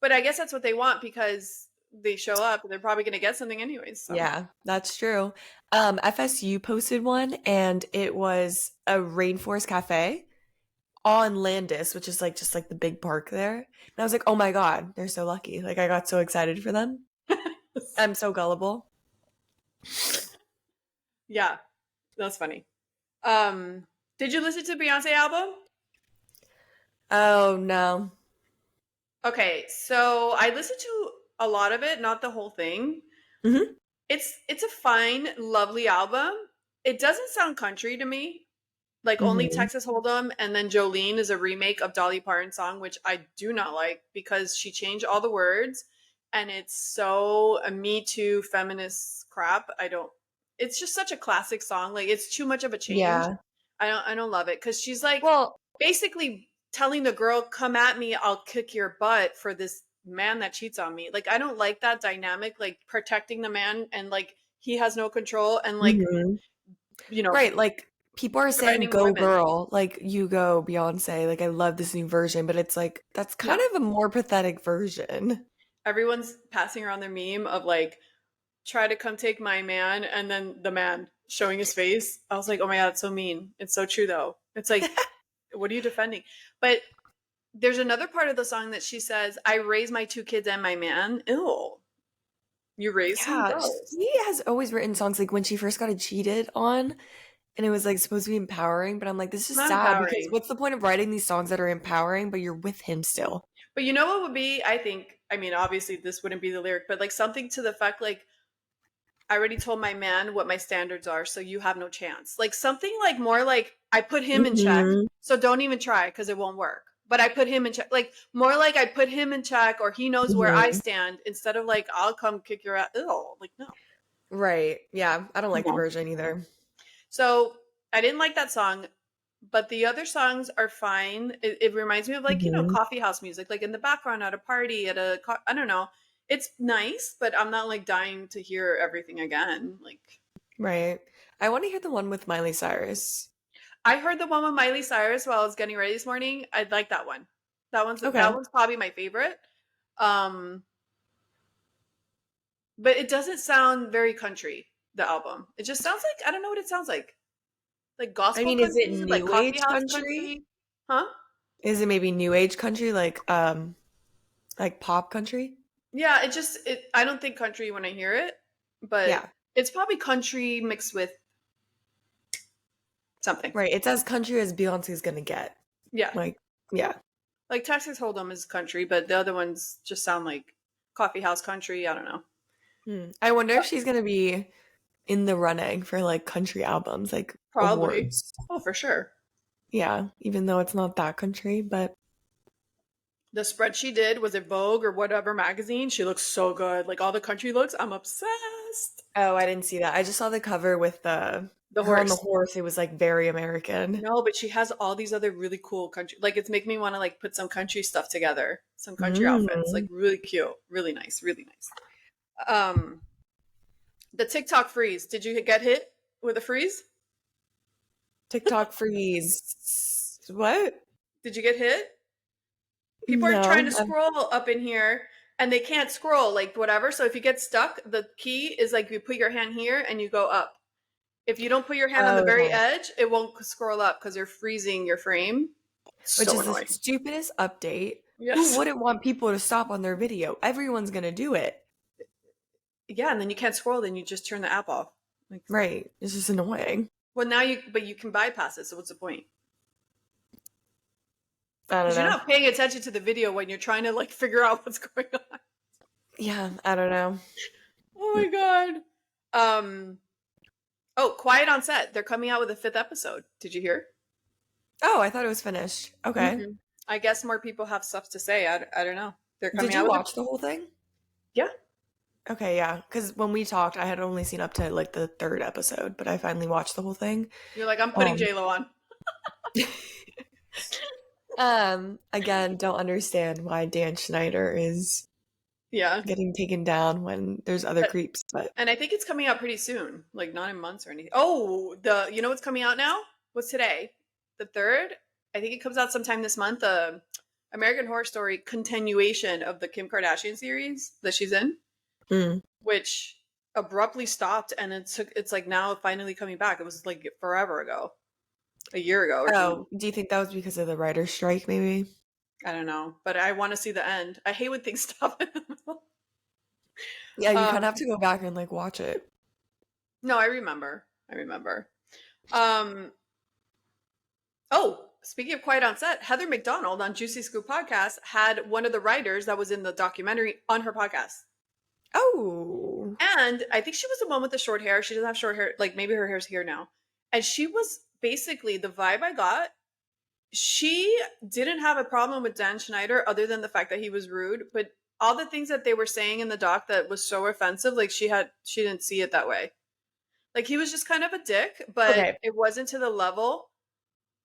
But I guess that's what they want because they show up, they're probably going to get something anyways. So Yeah, that's true. FSU posted one, and it was a rainforest cafe on Landis, which is like just like the big park there. And I was like, oh my God, they're so lucky. Like I got so excited for them. I'm so gullible. yeah, that's funny. Um, did you listen to Beyonce album? Oh no. Okay, so I listened to a lot of it, not the whole thing. Hmm. It's a fine, lovely album. It doesn't sound country to me. Like only Hmm. Texas Hold'em and then Jolene is a remake of Dolly Parton's song, which I do not like because she changed all the words and it's so a Me Too feminist crap. I don't it's just such a classic song. Like it's too much of a change. Yeah. I don't love it because she's like Well, basically telling the girl, come at me, I'll kick your butt for this man that cheats on me. Like I don't like that dynamic, like protecting the man and like he has no control and like, mhm. you know, Right, like people are saying threatening go women. girl, like you go Beyonce, like I love this new version, but it's like that's kind No. of a more pathetic version. Everyone's passing around their meme of like, try to come take my man, and then the man showing his face. I was like, oh my God, it's so mean. It's so true though. It's like, what are you defending? But there's another part of the song that she says, I raise my two kids and my man. Ew. You raised him? Yeah, Gross. she has always written songs like when she first got cheated on, and it was like supposed to be empowering, but I'm like, this It's is not sad because empowering. what's the point of writing these songs that are empowering, but you're with him still? But you know what would be, I think, I mean, obviously this wouldn't be the lyric, but like something to the fact like, I already told my man what my standards are, so you have no chance. Like something like more like I put him in check, Hmm. so don't even try because it won't work. But I put him in check, like more like I put him in check, or he knows where I Hmm. stand, instead of like I'll come kick your ass. Ew, like no, Right. Yeah, I don't like the no. version either. So I didn't like that song, but the other songs are fine. It reminds me of like Hmm. coffee house music, like in the background at a party at a I don't know. It's nice, but I'm not like dying to hear everything again. Like Right. I want to hear the one with Miley Cyrus. I heard the one with Miley Cyrus while I was getting ready this morning. I like that one. That Okay. one's probably my favorite. Um, but it doesn't sound very country. The album. It just sounds like I don't know what it sounds like I gospel mean, is it country, like new coffee age house country? country, huh? Is it maybe new age country like pop country? Yeah, it. I don't think country when I hear it, but Yeah. it's probably country mixed with something. Right. It's as country as Beyonce's gonna get. Yeah, Like, yeah. like Texas Hold'em is country, but the other ones just sound like coffee house country. I don't know. I wonder if she's gonna be in the running for like country albums, like Probably. awards. Oh, for sure. Yeah, even though it's not that country, but The spread she did, was it Vogue or whatever magazine? She looks so good. Like all the country looks, I'm obsessed. oh, I didn't see that. I just saw the cover with the The her on the horse. horse. It was like very American. No, but she has all these other really cool country. Like it's making me want to like put some country stuff together, some country outfits. Like Mm. really cute, really nice, really nice. Um, the TikTok freeze. Did you get hit with a freeze? TikTok freeze. What? Did you get hit? People are trying No. to scroll up in here and they can't scroll like whatever. So if you get stuck, the key is like you put your hand here and you go up. If you don't put your hand on the very Okay. edge, it won't scroll up because you're freezing your frame. Which So is the annoying. stupidest update. Who Yes. wouldn't want people to stop on their video? Everyone's gonna do it. Yeah, and then you can't scroll, then you just turn the app off. Like, Right. It's just annoying. well, now but you can bypass it. So what's the point? I don't Because you're know. not paying attention to the video when you're trying to like figure out what's going on. Yeah, I don't know. Oh my god. Um. Oh, Quiet on Set. They're coming out with a fifth episode. Did you hear? Oh, I thought it was finished. Okay. Mm-mm. I guess more people have stuff to say. I don't know. They're Did coming you out with it. watch the whole thing? Yeah. Okay, yeah. Because when we talked, I had only seen up to like the third episode, but I finally watched the whole thing. You're like, I'm putting Um, J Lo on. again, don't understand why Dan Schneider is Yeah. getting taken down when there's other But creeps, but and I think it's coming out pretty soon, like not in months or anything. Oh, the you know what's coming out now? What's today? The third? I think it comes out sometime this month. American Horror Story continuation of the Kim Kardashian series that she's in. Mm. which abruptly stopped, and it's like now finally coming back. It was like forever ago, a year ago or something. Oh, do you think that was because of the writer's strike, maybe? I don't know, but I want to see the end. I hate when things stop in the middle. Yeah, you kind of Um, have to go back and like watch it. no, I remember. I remember. Um, oh, speaking of Quiet on Set, Heather McDonald on Juicy Scoop podcast had one of the writers that was in the documentary on her podcast. Oh, And I think she was the one with the short hair. She doesn't have short hair. Like maybe her hair's here now. And she was basically the vibe I got. She didn't have a problem with Dan Schneider other than the fact that he was rude. But all the things that they were saying in the doc that was so offensive, like she didn't see it that way. Like he was just kind of a dick, but okay. it wasn't to the level.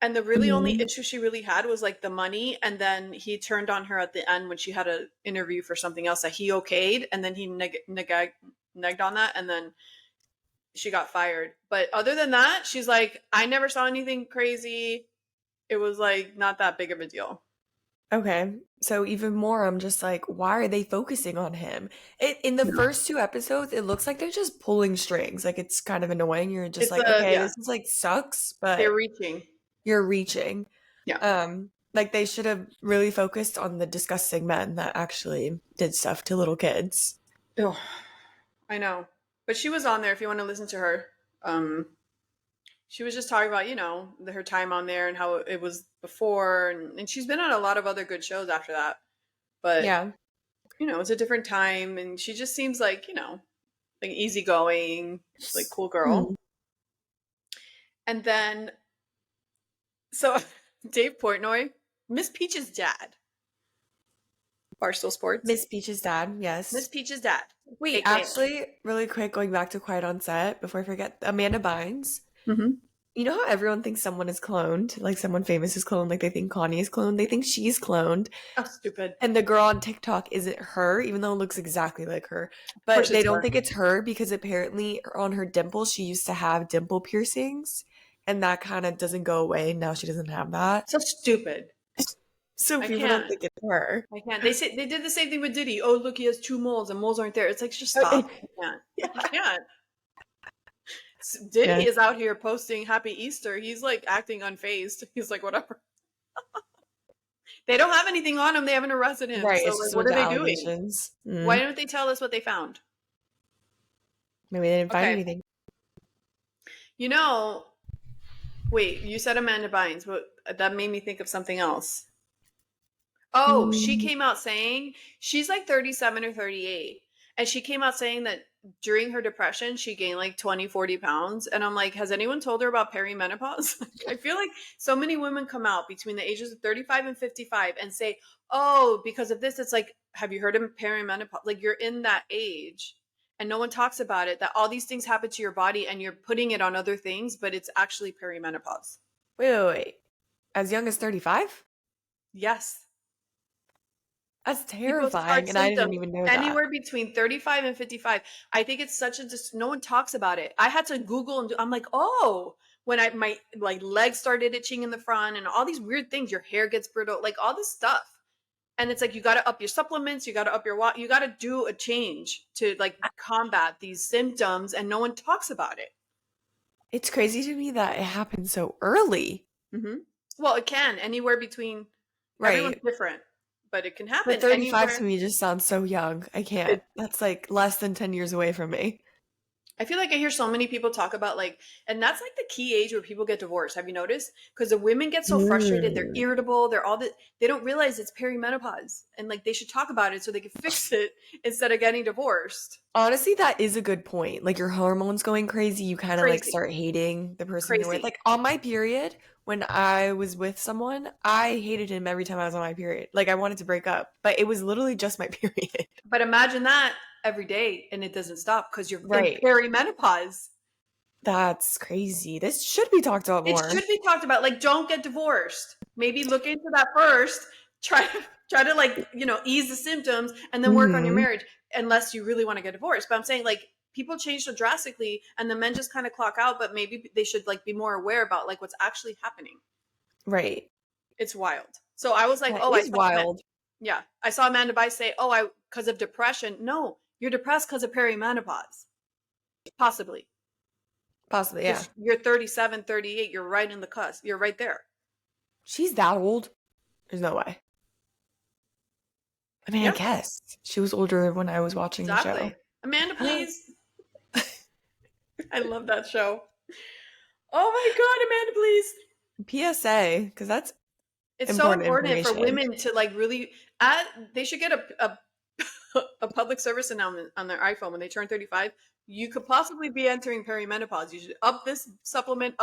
And the really only Mhm. issue she really had was like the money. And then he turned on her at the end when she had an interview for something else that he okayed. And then he negged on that. And then she got fired. But other than that, she's like, I never saw anything crazy. It was like not that big of a deal. Okay. So even more, I'm just like, why are they focusing on him? In the No. first two episodes, it looks like they're just pulling strings. Like it's kind of annoying. You're just It's like, okay, yeah, this is like sucks, they're but reaching. you're reaching. Yeah. Like they should have really focused on the disgusting men that actually did stuff to little kids. Oh, I know. But she was on there if you want to listen to her. Um, she was just talking about, her time on there and how it was before. And she's been on a lot of other good shows after that. But, Yeah. it's a different time. And she just seems like, like easygoing, like cool girl. Hmm. And then, so Dave Portnoy, Miss Peach's dad, Barstool Sports. Miss Peach's dad, Miss yes. Peach's dad, Wait, aka. actually, really quick, going back to Quiet on Set before I forget, Amanda Bynes. Mm-hmm. You know how everyone thinks someone is cloned? Like someone famous is cloned, like they think Connie is cloned. They think she's cloned. Oh, stupid. And the girl on TikTok isn't her, even though it looks exactly like her. Of course But they it's don't her. think it's her because apparently on her dimple, she used to have dimple piercings. And that kind of doesn't go away. Now she doesn't have that. So stupid. So I people don't can't. think it's her. I can't. They did the same thing with Diddy. Oh, look, he has two moles and moles aren't there. It's like, just Okay. stop. I can't. Yeah. I can't. Yeah. Diddy is out here posting Happy Easter. He's like acting unfazed. He's like, whatever. They don't have anything on him. They haven't arrested him. Right. So It's like, just a what bunch are of they doing? allegations. Why don't they tell us what they found? Maybe they didn't find Okay. anything. You know, wait, you said Amanda Bynes, but that made me think of something else. Oh, she Mm. came out saying she's like 37 or 38. And she came out saying that during her depression, she gained like 20, 40 pounds. And I'm like, has anyone told her about perimenopause? I feel like so many women come out between the ages of 35 and 55 and say, oh, because of this, it's like, have you heard of perimenopause? Like you're in that age and no one talks about it, that all these things happen to your body and you're putting it on other things, but it's actually perimenopause. Wait. As young as 35? Yes. That's People start terrifying. And I didn't symptoms even know that. anywhere between 35 and 55. I think it's such a no one talks about it. I had to Google and I'm like, oh, when my like legs started itching in the front and all these weird things, your hair gets brittle, like all this stuff. And it's like you got to up your supplements, you got to up your you got to do a change to like combat these symptoms, and no one talks about it. It's crazy to me that it happened so early. Mm-hmm. Well, it can anywhere between. Everyone's Right. different, but it can But happen 35 to anywhere. me just sounds so young. I can't. That's like less than 10 years away from me. I feel like I hear so many people talk about like, and that's like the key age where people get divorced. Have you noticed? Because the women get so frustrated, they're Mm. irritable, they're all that they don't realize it's perimenopause, and like they should talk about it so they can fix it instead of getting divorced. Honestly, that is a good point. Like your hormones going crazy, you kind of like Crazy, start hating the person you're with. crazy. Like on my period, when I was with someone, I hated him every time I was on my period. Like I wanted to break up, but it was literally just my period. But imagine that every day, and it doesn't stop because you're in Right. perimenopause. That's crazy. This should be talked about It more. should be talked about. Like, don't get divorced. Maybe look into that first. Try to like ease the symptoms and then work on your Hmm. marriage. Unless you really want to get divorced. But I'm saying like people change so drastically, and the men just kind of clock out. But maybe they should like be more aware about like what's actually happening. Right. It's wild. So I was like, That oh, I is saw wild. I saw Amanda Bynes say, oh, I because of depression. No, You're depressed because of perimenopause. Possibly. Possibly, yeah. Because you're 37, 38. You're right in the cusp. You're right there. She's that old? There's no way. I mean, I Yeah, guess. She was older when I was watching the show. exactly. Amanda, please. I love that show. Oh my God, Amanda, please. PSA, because that's It's so important important for information. women to like really, they should get a public service announcement on their iPhone when they turn 35. You could possibly be entering perimenopause. You should up this supplement,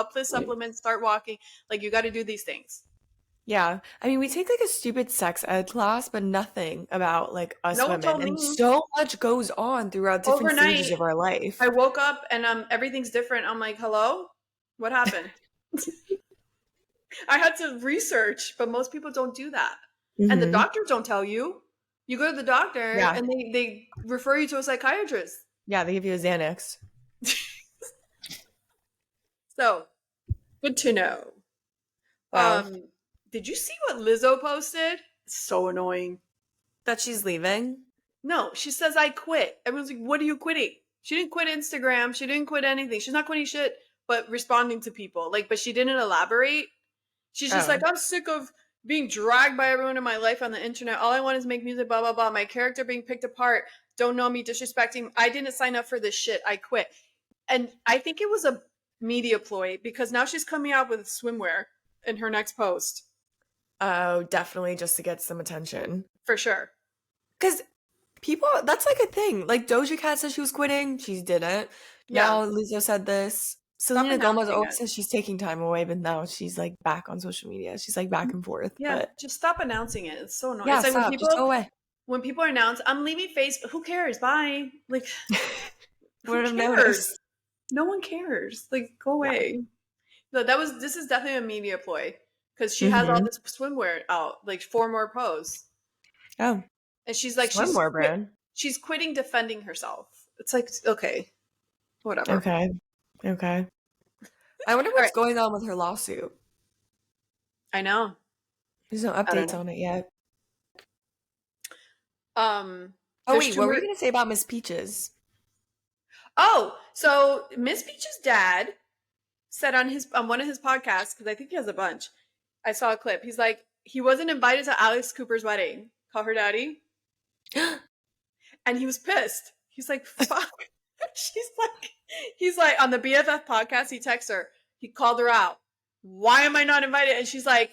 start walking. Like you got to do these things. Yeah. I mean, we take like a stupid sex ed class, but nothing about like us No one women. told And me. so much goes on throughout different stages Overnight, of our life. I woke up and everything's different. I'm like, hello? What happened? I had to research, but most people don't do that. And the Mm-hmm. doctors don't tell you. You go to the doctor Yeah. and they refer you to a psychiatrist. Yeah, they give you a Xanax. So, good to know. Wow. Did you see what Lizzo posted? It's so annoying. That she's leaving? No, she says I quit. Everyone's like, what are you quitting? She didn't quit Instagram. She didn't quit anything. She's not quitting shit, but responding to people. Like, but she didn't elaborate. She's just like, Oh. I'm sick of being dragged by everyone in my life on the internet. All I want is make music, blah, blah, blah. My character being picked apart. Don't know me, disrespecting. I didn't sign up for this shit. I quit. And I think it was a media ploy because now she's coming out with swimwear in her next post. Oh, definitely just to get some attention. For sure. Because people, that's like a thing. Like Doja Cat said she was quitting. She didn't. Yeah. Now Lizzo said this. Selena Gomez announcing always it. says she's taking time away, but now she's like back on social media. She's like back and forth. Yeah, But just stop announcing it. It's so annoying. yeah, It's like stop. Just go away. when people announce, I'm leaving Facebook, who cares? Bye. Like, Would have who cares? noticed. No one cares. Like, go away. No, this is definitely a media ploy because she has all this swimwear out, like 4 more posts. Oh. And she's like, Swimwear brand. She's quitting defending herself. It's like, okay, whatever. Okay. I wonder what's going on with her lawsuit. I know. There's no updates on it yet. Oh wait, what were you going to say about Miss Peaches? Oh, so Miss Peach's dad said on one of his podcasts, because I think he has a bunch. I saw a clip. He's like, he wasn't invited to Alex Cooper's wedding. Call her daddy. And he was pissed. He's like, fuck. He's like, on the BFF podcast, he texts her. He called her out. Why am I not invited? And she's like,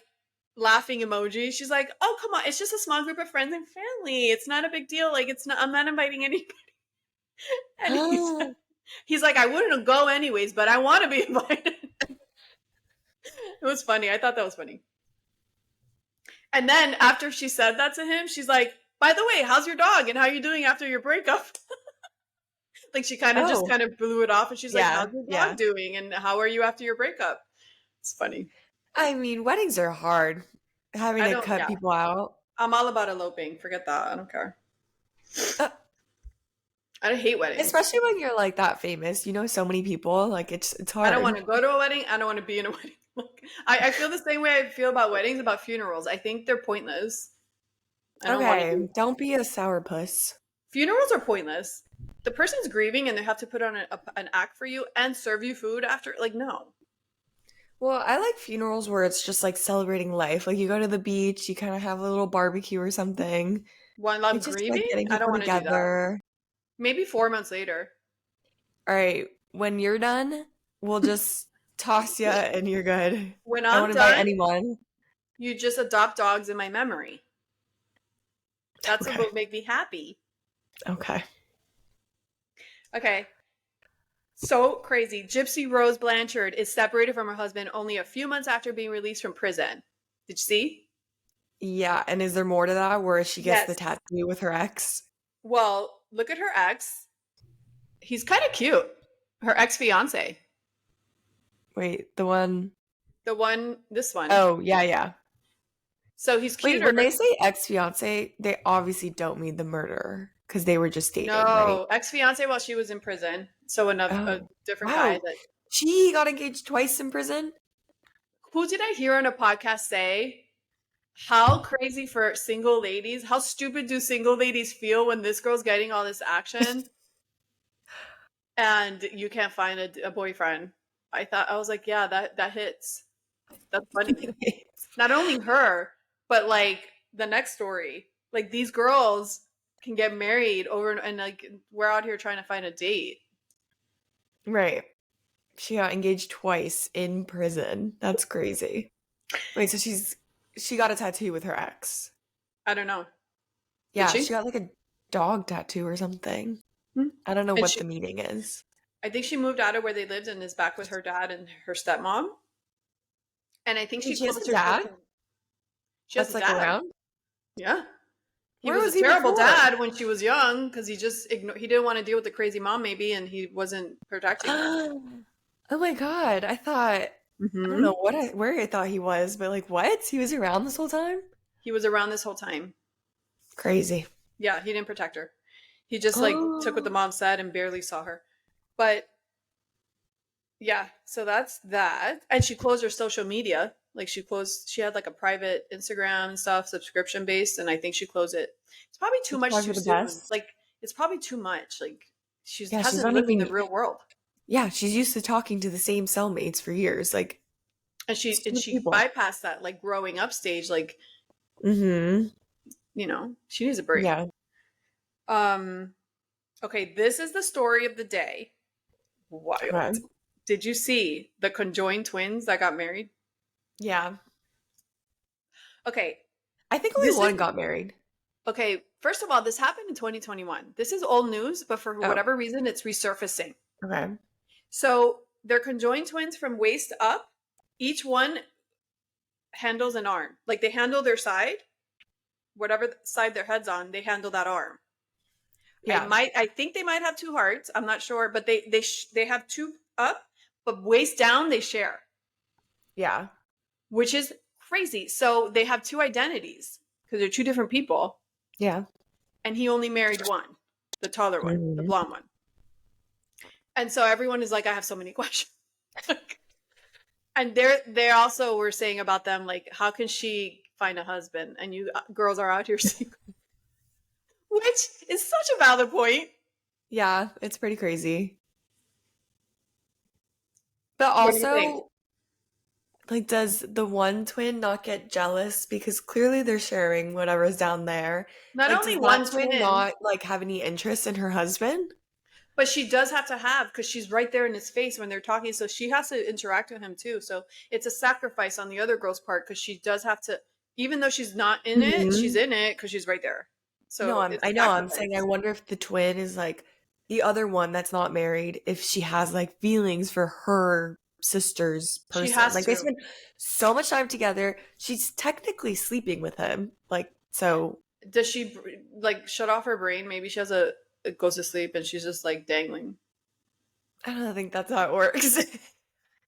laughing emoji. She's like, oh, come on. It's just a small group of friends and family. It's not a big deal. Like, I'm not inviting anybody. And he's like, I wouldn't go anyways, but I want to be invited. It was funny. I thought that was funny. And then after she said that to him, she's like, by the way, how's your dog? And how are you doing after your breakup? Like she kind of just kind of blew it off. And she's like, how's your dog doing? And how are you after your breakup? It's funny. I mean, weddings are hard. Having to cut people out. I'm all about eloping. Forget that. I don't care. I hate weddings. Especially when you're like that famous. You know so many people. Like it's hard. I don't want to go to a wedding. I don't want to be in a wedding. I feel the same way I feel about weddings, about funerals. I think they're pointless. Don't be a sourpuss. Funerals are pointless. The person's grieving and they have to put on an act for you and serve you food after. Like, no. Well, I like funerals where it's just like celebrating life. Like you go to the beach, you kind of have a little barbecue or something. While I'm grieving, I don't want to do that. Maybe 4 months later. All right, when you're done, we'll just toss you and you're good. When I I'm don't done, invite anyone. You just adopt dogs in my memory. That's what will make me happy. Okay. So crazy. Gypsy Rose Blanchard is separated from her husband only a few months after being released from prison. Did you see? Yeah, and is there more to that where she gets the tattoo with her ex? Well, look at her ex. He's kind of cute. Her ex-fiance. Wait, the one? This one. Oh, yeah. So he's cute. Wait, when they say ex-fiance, they obviously don't mean the murderer because they were just dating, No, right? Ex-fiance while she was in prison. So a different guy. She got engaged twice in prison? Who did I hear on a podcast say How crazy for single ladies. How stupid do single ladies feel when this girl's getting all this action and you can't find a boyfriend? I was like, yeah, that hits. That's funny. Not only her, but like the next story. Like these girls can get married over and like we're out here trying to find a date. Right. She got engaged twice in prison. That's crazy. Wait, so she got a tattoo with her ex. I don't know. Did Yeah, she? she got like a dog tattoo or something. Hmm. I don't know And what she the meaning is. I think she moved out of where they lived and is back with her dad and her stepmom. And I think she Wait, she has closed a her dad social. She has that's a like dad. around? Yeah. He Where was a was he terrible before? dad when she was young because he didn't want to deal with the crazy mom maybe and he wasn't protecting her. Oh my God. I don't Hmm. know where I thought he was, but like what? He was around this whole time? He was around this whole time. Crazy. Yeah, he didn't protect her. He just like took what the Oh, mom said and barely saw her. But yeah, so that's that. And she closed her social media. Like she had like a private Instagram and stuff, subscription based, and I think she closed it. It's probably too it's much probably too for the soon. best. Like it's probably too much. Like she Yeah, she's hasn't not lived in the even real world. yeah, she's used to talking to the same cellmates for years. Like And stupid she people. bypassed that like growing up stage. Like, Mm-hmm. she needs a break. Yeah. Um, okay, this is the story of the day. Okay. Wild. Did you see the conjoined twins that got married? Yeah. Okay, I think only this is one got married. okay. First of all, this happened in 2021. This is old news, but for Oh, whatever reason, it's resurfacing. okay. So they're conjoined twins from waist up. Each one handles an arm. Like they handle their side, whatever side their head's on, they handle that arm. Yeah. I think they might have two hearts. I'm not sure, but they have two up, but waist down they share, Yeah. which is crazy. So they have two identities because they're two different people, Yeah. and he only married one, the taller one, the Mhm. blonde one. And so everyone is like, I have so many questions. And they also were saying about them like, how can she find a husband? And you girls are out here single, which is such a valid point. Yeah, it's pretty crazy. But What do you think? also, like, does the one twin not get jealous because clearly they're sharing whatever's down there? Not Like, only does one that twin twin in, not like have any interest in her husband? but she does have to have because she's right there in his face when they're talking. So she has to interact with him too. So it's a sacrifice on the other girl's part because she does have to, even though she's not in it, she's Hmm. in it because she's right there. No, So it's a I know. I'm saying I sacrifice. wonder if the twin is like the other one that's not married, if she has like feelings for her sister's She person. has Like they to. spend so much time together. She's technically sleeping with him. Like so Does she like shut off her brain? Maybe she has a it goes to sleep and she's just like dangling. I don't think that's how it works.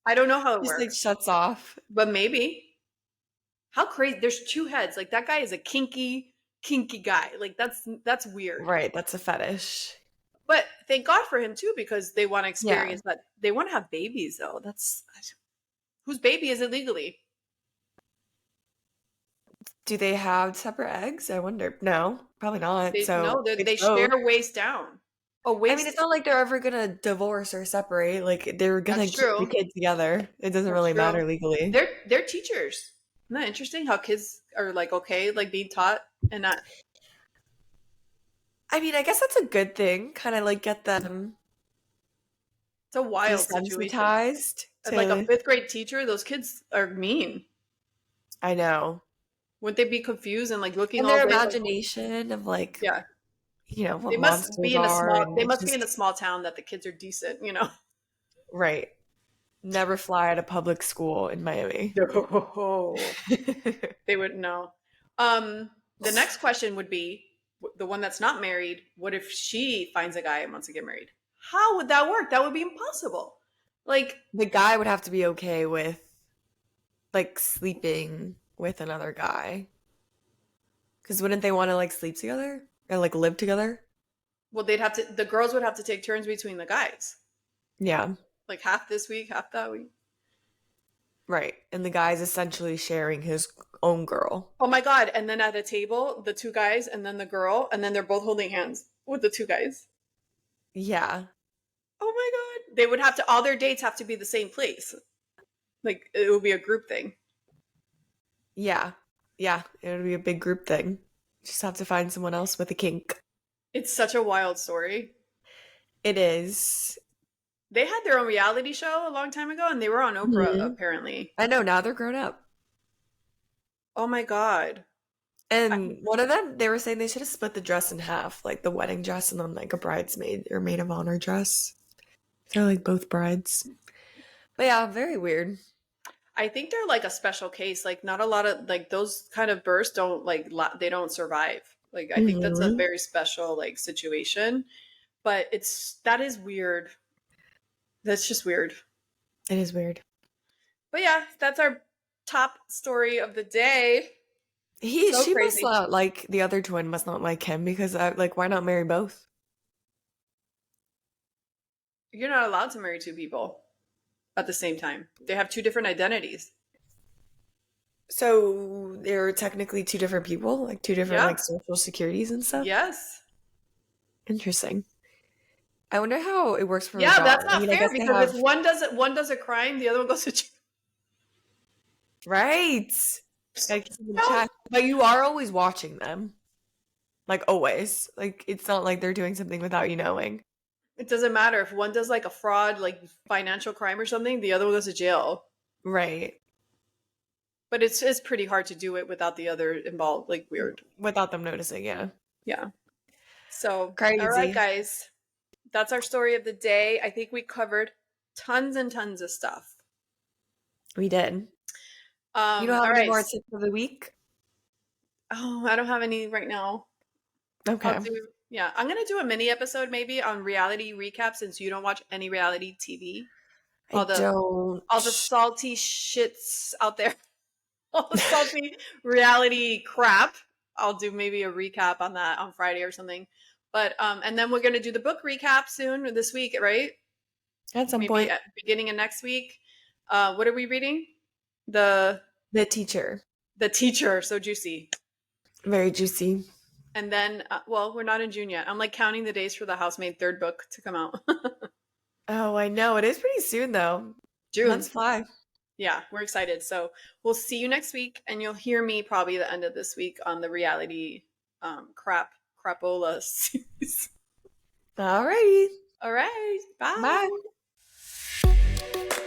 I don't know how it Just like works, shuts off. but maybe. How crazy! There's two heads. Like that guy is a kinky guy. Like that's weird. Right, that's a fetish. But thank God for him too, because they want to Yeah. experience that. They want to have babies though. That's whose baby is it legally? Do they have separate eggs? I wonder. No, probably not. They no, So it's they both. share waist down. Oh, I mean, it's waist. not like they're ever gonna divorce or separate. Like they're gonna That's keep the true. kid together. It doesn't That's really true. matter legally. They're teachers. Isn't that interesting? How kids are like okay, like being taught and not. I mean, I guess that's a good thing. Kind of like get them It's a wild situation. desensitized And like a to, fifth grade teacher, those kids are mean. I know. Wouldn't they be confused and like looking And all their day like imagination of like, yeah. what monsters are. And They it's must be in a just, small town that the kids are decent. right. Never fly at a public school in Miami. No. They wouldn't know. The next question would be the one that's not married. What if she finds a guy and wants to get married? How would that work? That would be impossible. Like, The guy would have to be okay with like sleeping with another guy. Because wouldn't they want to like sleep together or like live together? well, the girls would have to take turns between the guys, Yeah. like half this week, half that week. Right. And the guy's essentially sharing his own girl. Oh my God. And then at a table, the two guys and then the girl, and then they're both holding hands with the two guys. Yeah. Oh my God. They would have to, all their dates have to be the same place. Like it would be a group thing. Yeah. Yeah. It would be a big group thing. Just have to find someone else with a kink. It's such a wild story. It is. They had their own reality show a long time ago and they were on Oprah Mhm. apparently. I know, now they're grown up. Oh my God. I, And one of them, they were saying they should have split the dress in half, like the wedding dress and then like a bridesmaid or maid of honor dress. So like both brides. But yeah, very weird. I think they're like a special case. Like not a lot of like those kind of births don't like they don't survive. Like I think that's a Hmm. very special like situation. But that is weird. That's just weird. It is weird. But yeah, that's our top story of the day. So She must crazy. not like the other twin must not like him because like why not marry both? You're not allowed to marry two people at the same time. They have two different identities. So they're technically two different people, like two different Yeah. like social securities and stuff. Yes. Interesting. I wonder how it works for a Yeah, dog. that's I not mean, I fair guess they because if have one does a crime, the other one goes to jail. right. Gotta keep them in No. check. But you are always watching them. Like always. Like it's not like they're doing something without you knowing. It doesn't matter if one does like a fraud, like financial crime or something, the other one goes to jail. Right. But it's pretty hard to do it without the other involved. Like weird. Without them noticing, yeah. Yeah. So, all right, Crazy. guys, that's our story of the day. I think we covered tons and tons of stuff. We did. You don't All have any right. more tips of the week? Oh, I don't have any right now. I'll Okay. do. Yeah, I'm gonna do a mini episode maybe on reality recap since you don't watch any reality TV. I All the don't. all the salty shits out there, all the salty reality crap. I'll do maybe a recap on that on Friday or something. But and then we're gonna do the book recap soon this week, right? At some Maybe point. at beginning of next week. What are we reading? The The teacher. the teacher, so juicy. Very juicy. And then, well, we're not in June yet. I'm like counting the days for the housemaid third book to come out. Oh, I know. It is pretty soon though. Months June. fly. Yeah, we're excited. So we'll see you next week, and you'll hear me probably the end of this week on the reality crapola series. Alrighty. All right, bye. Bye.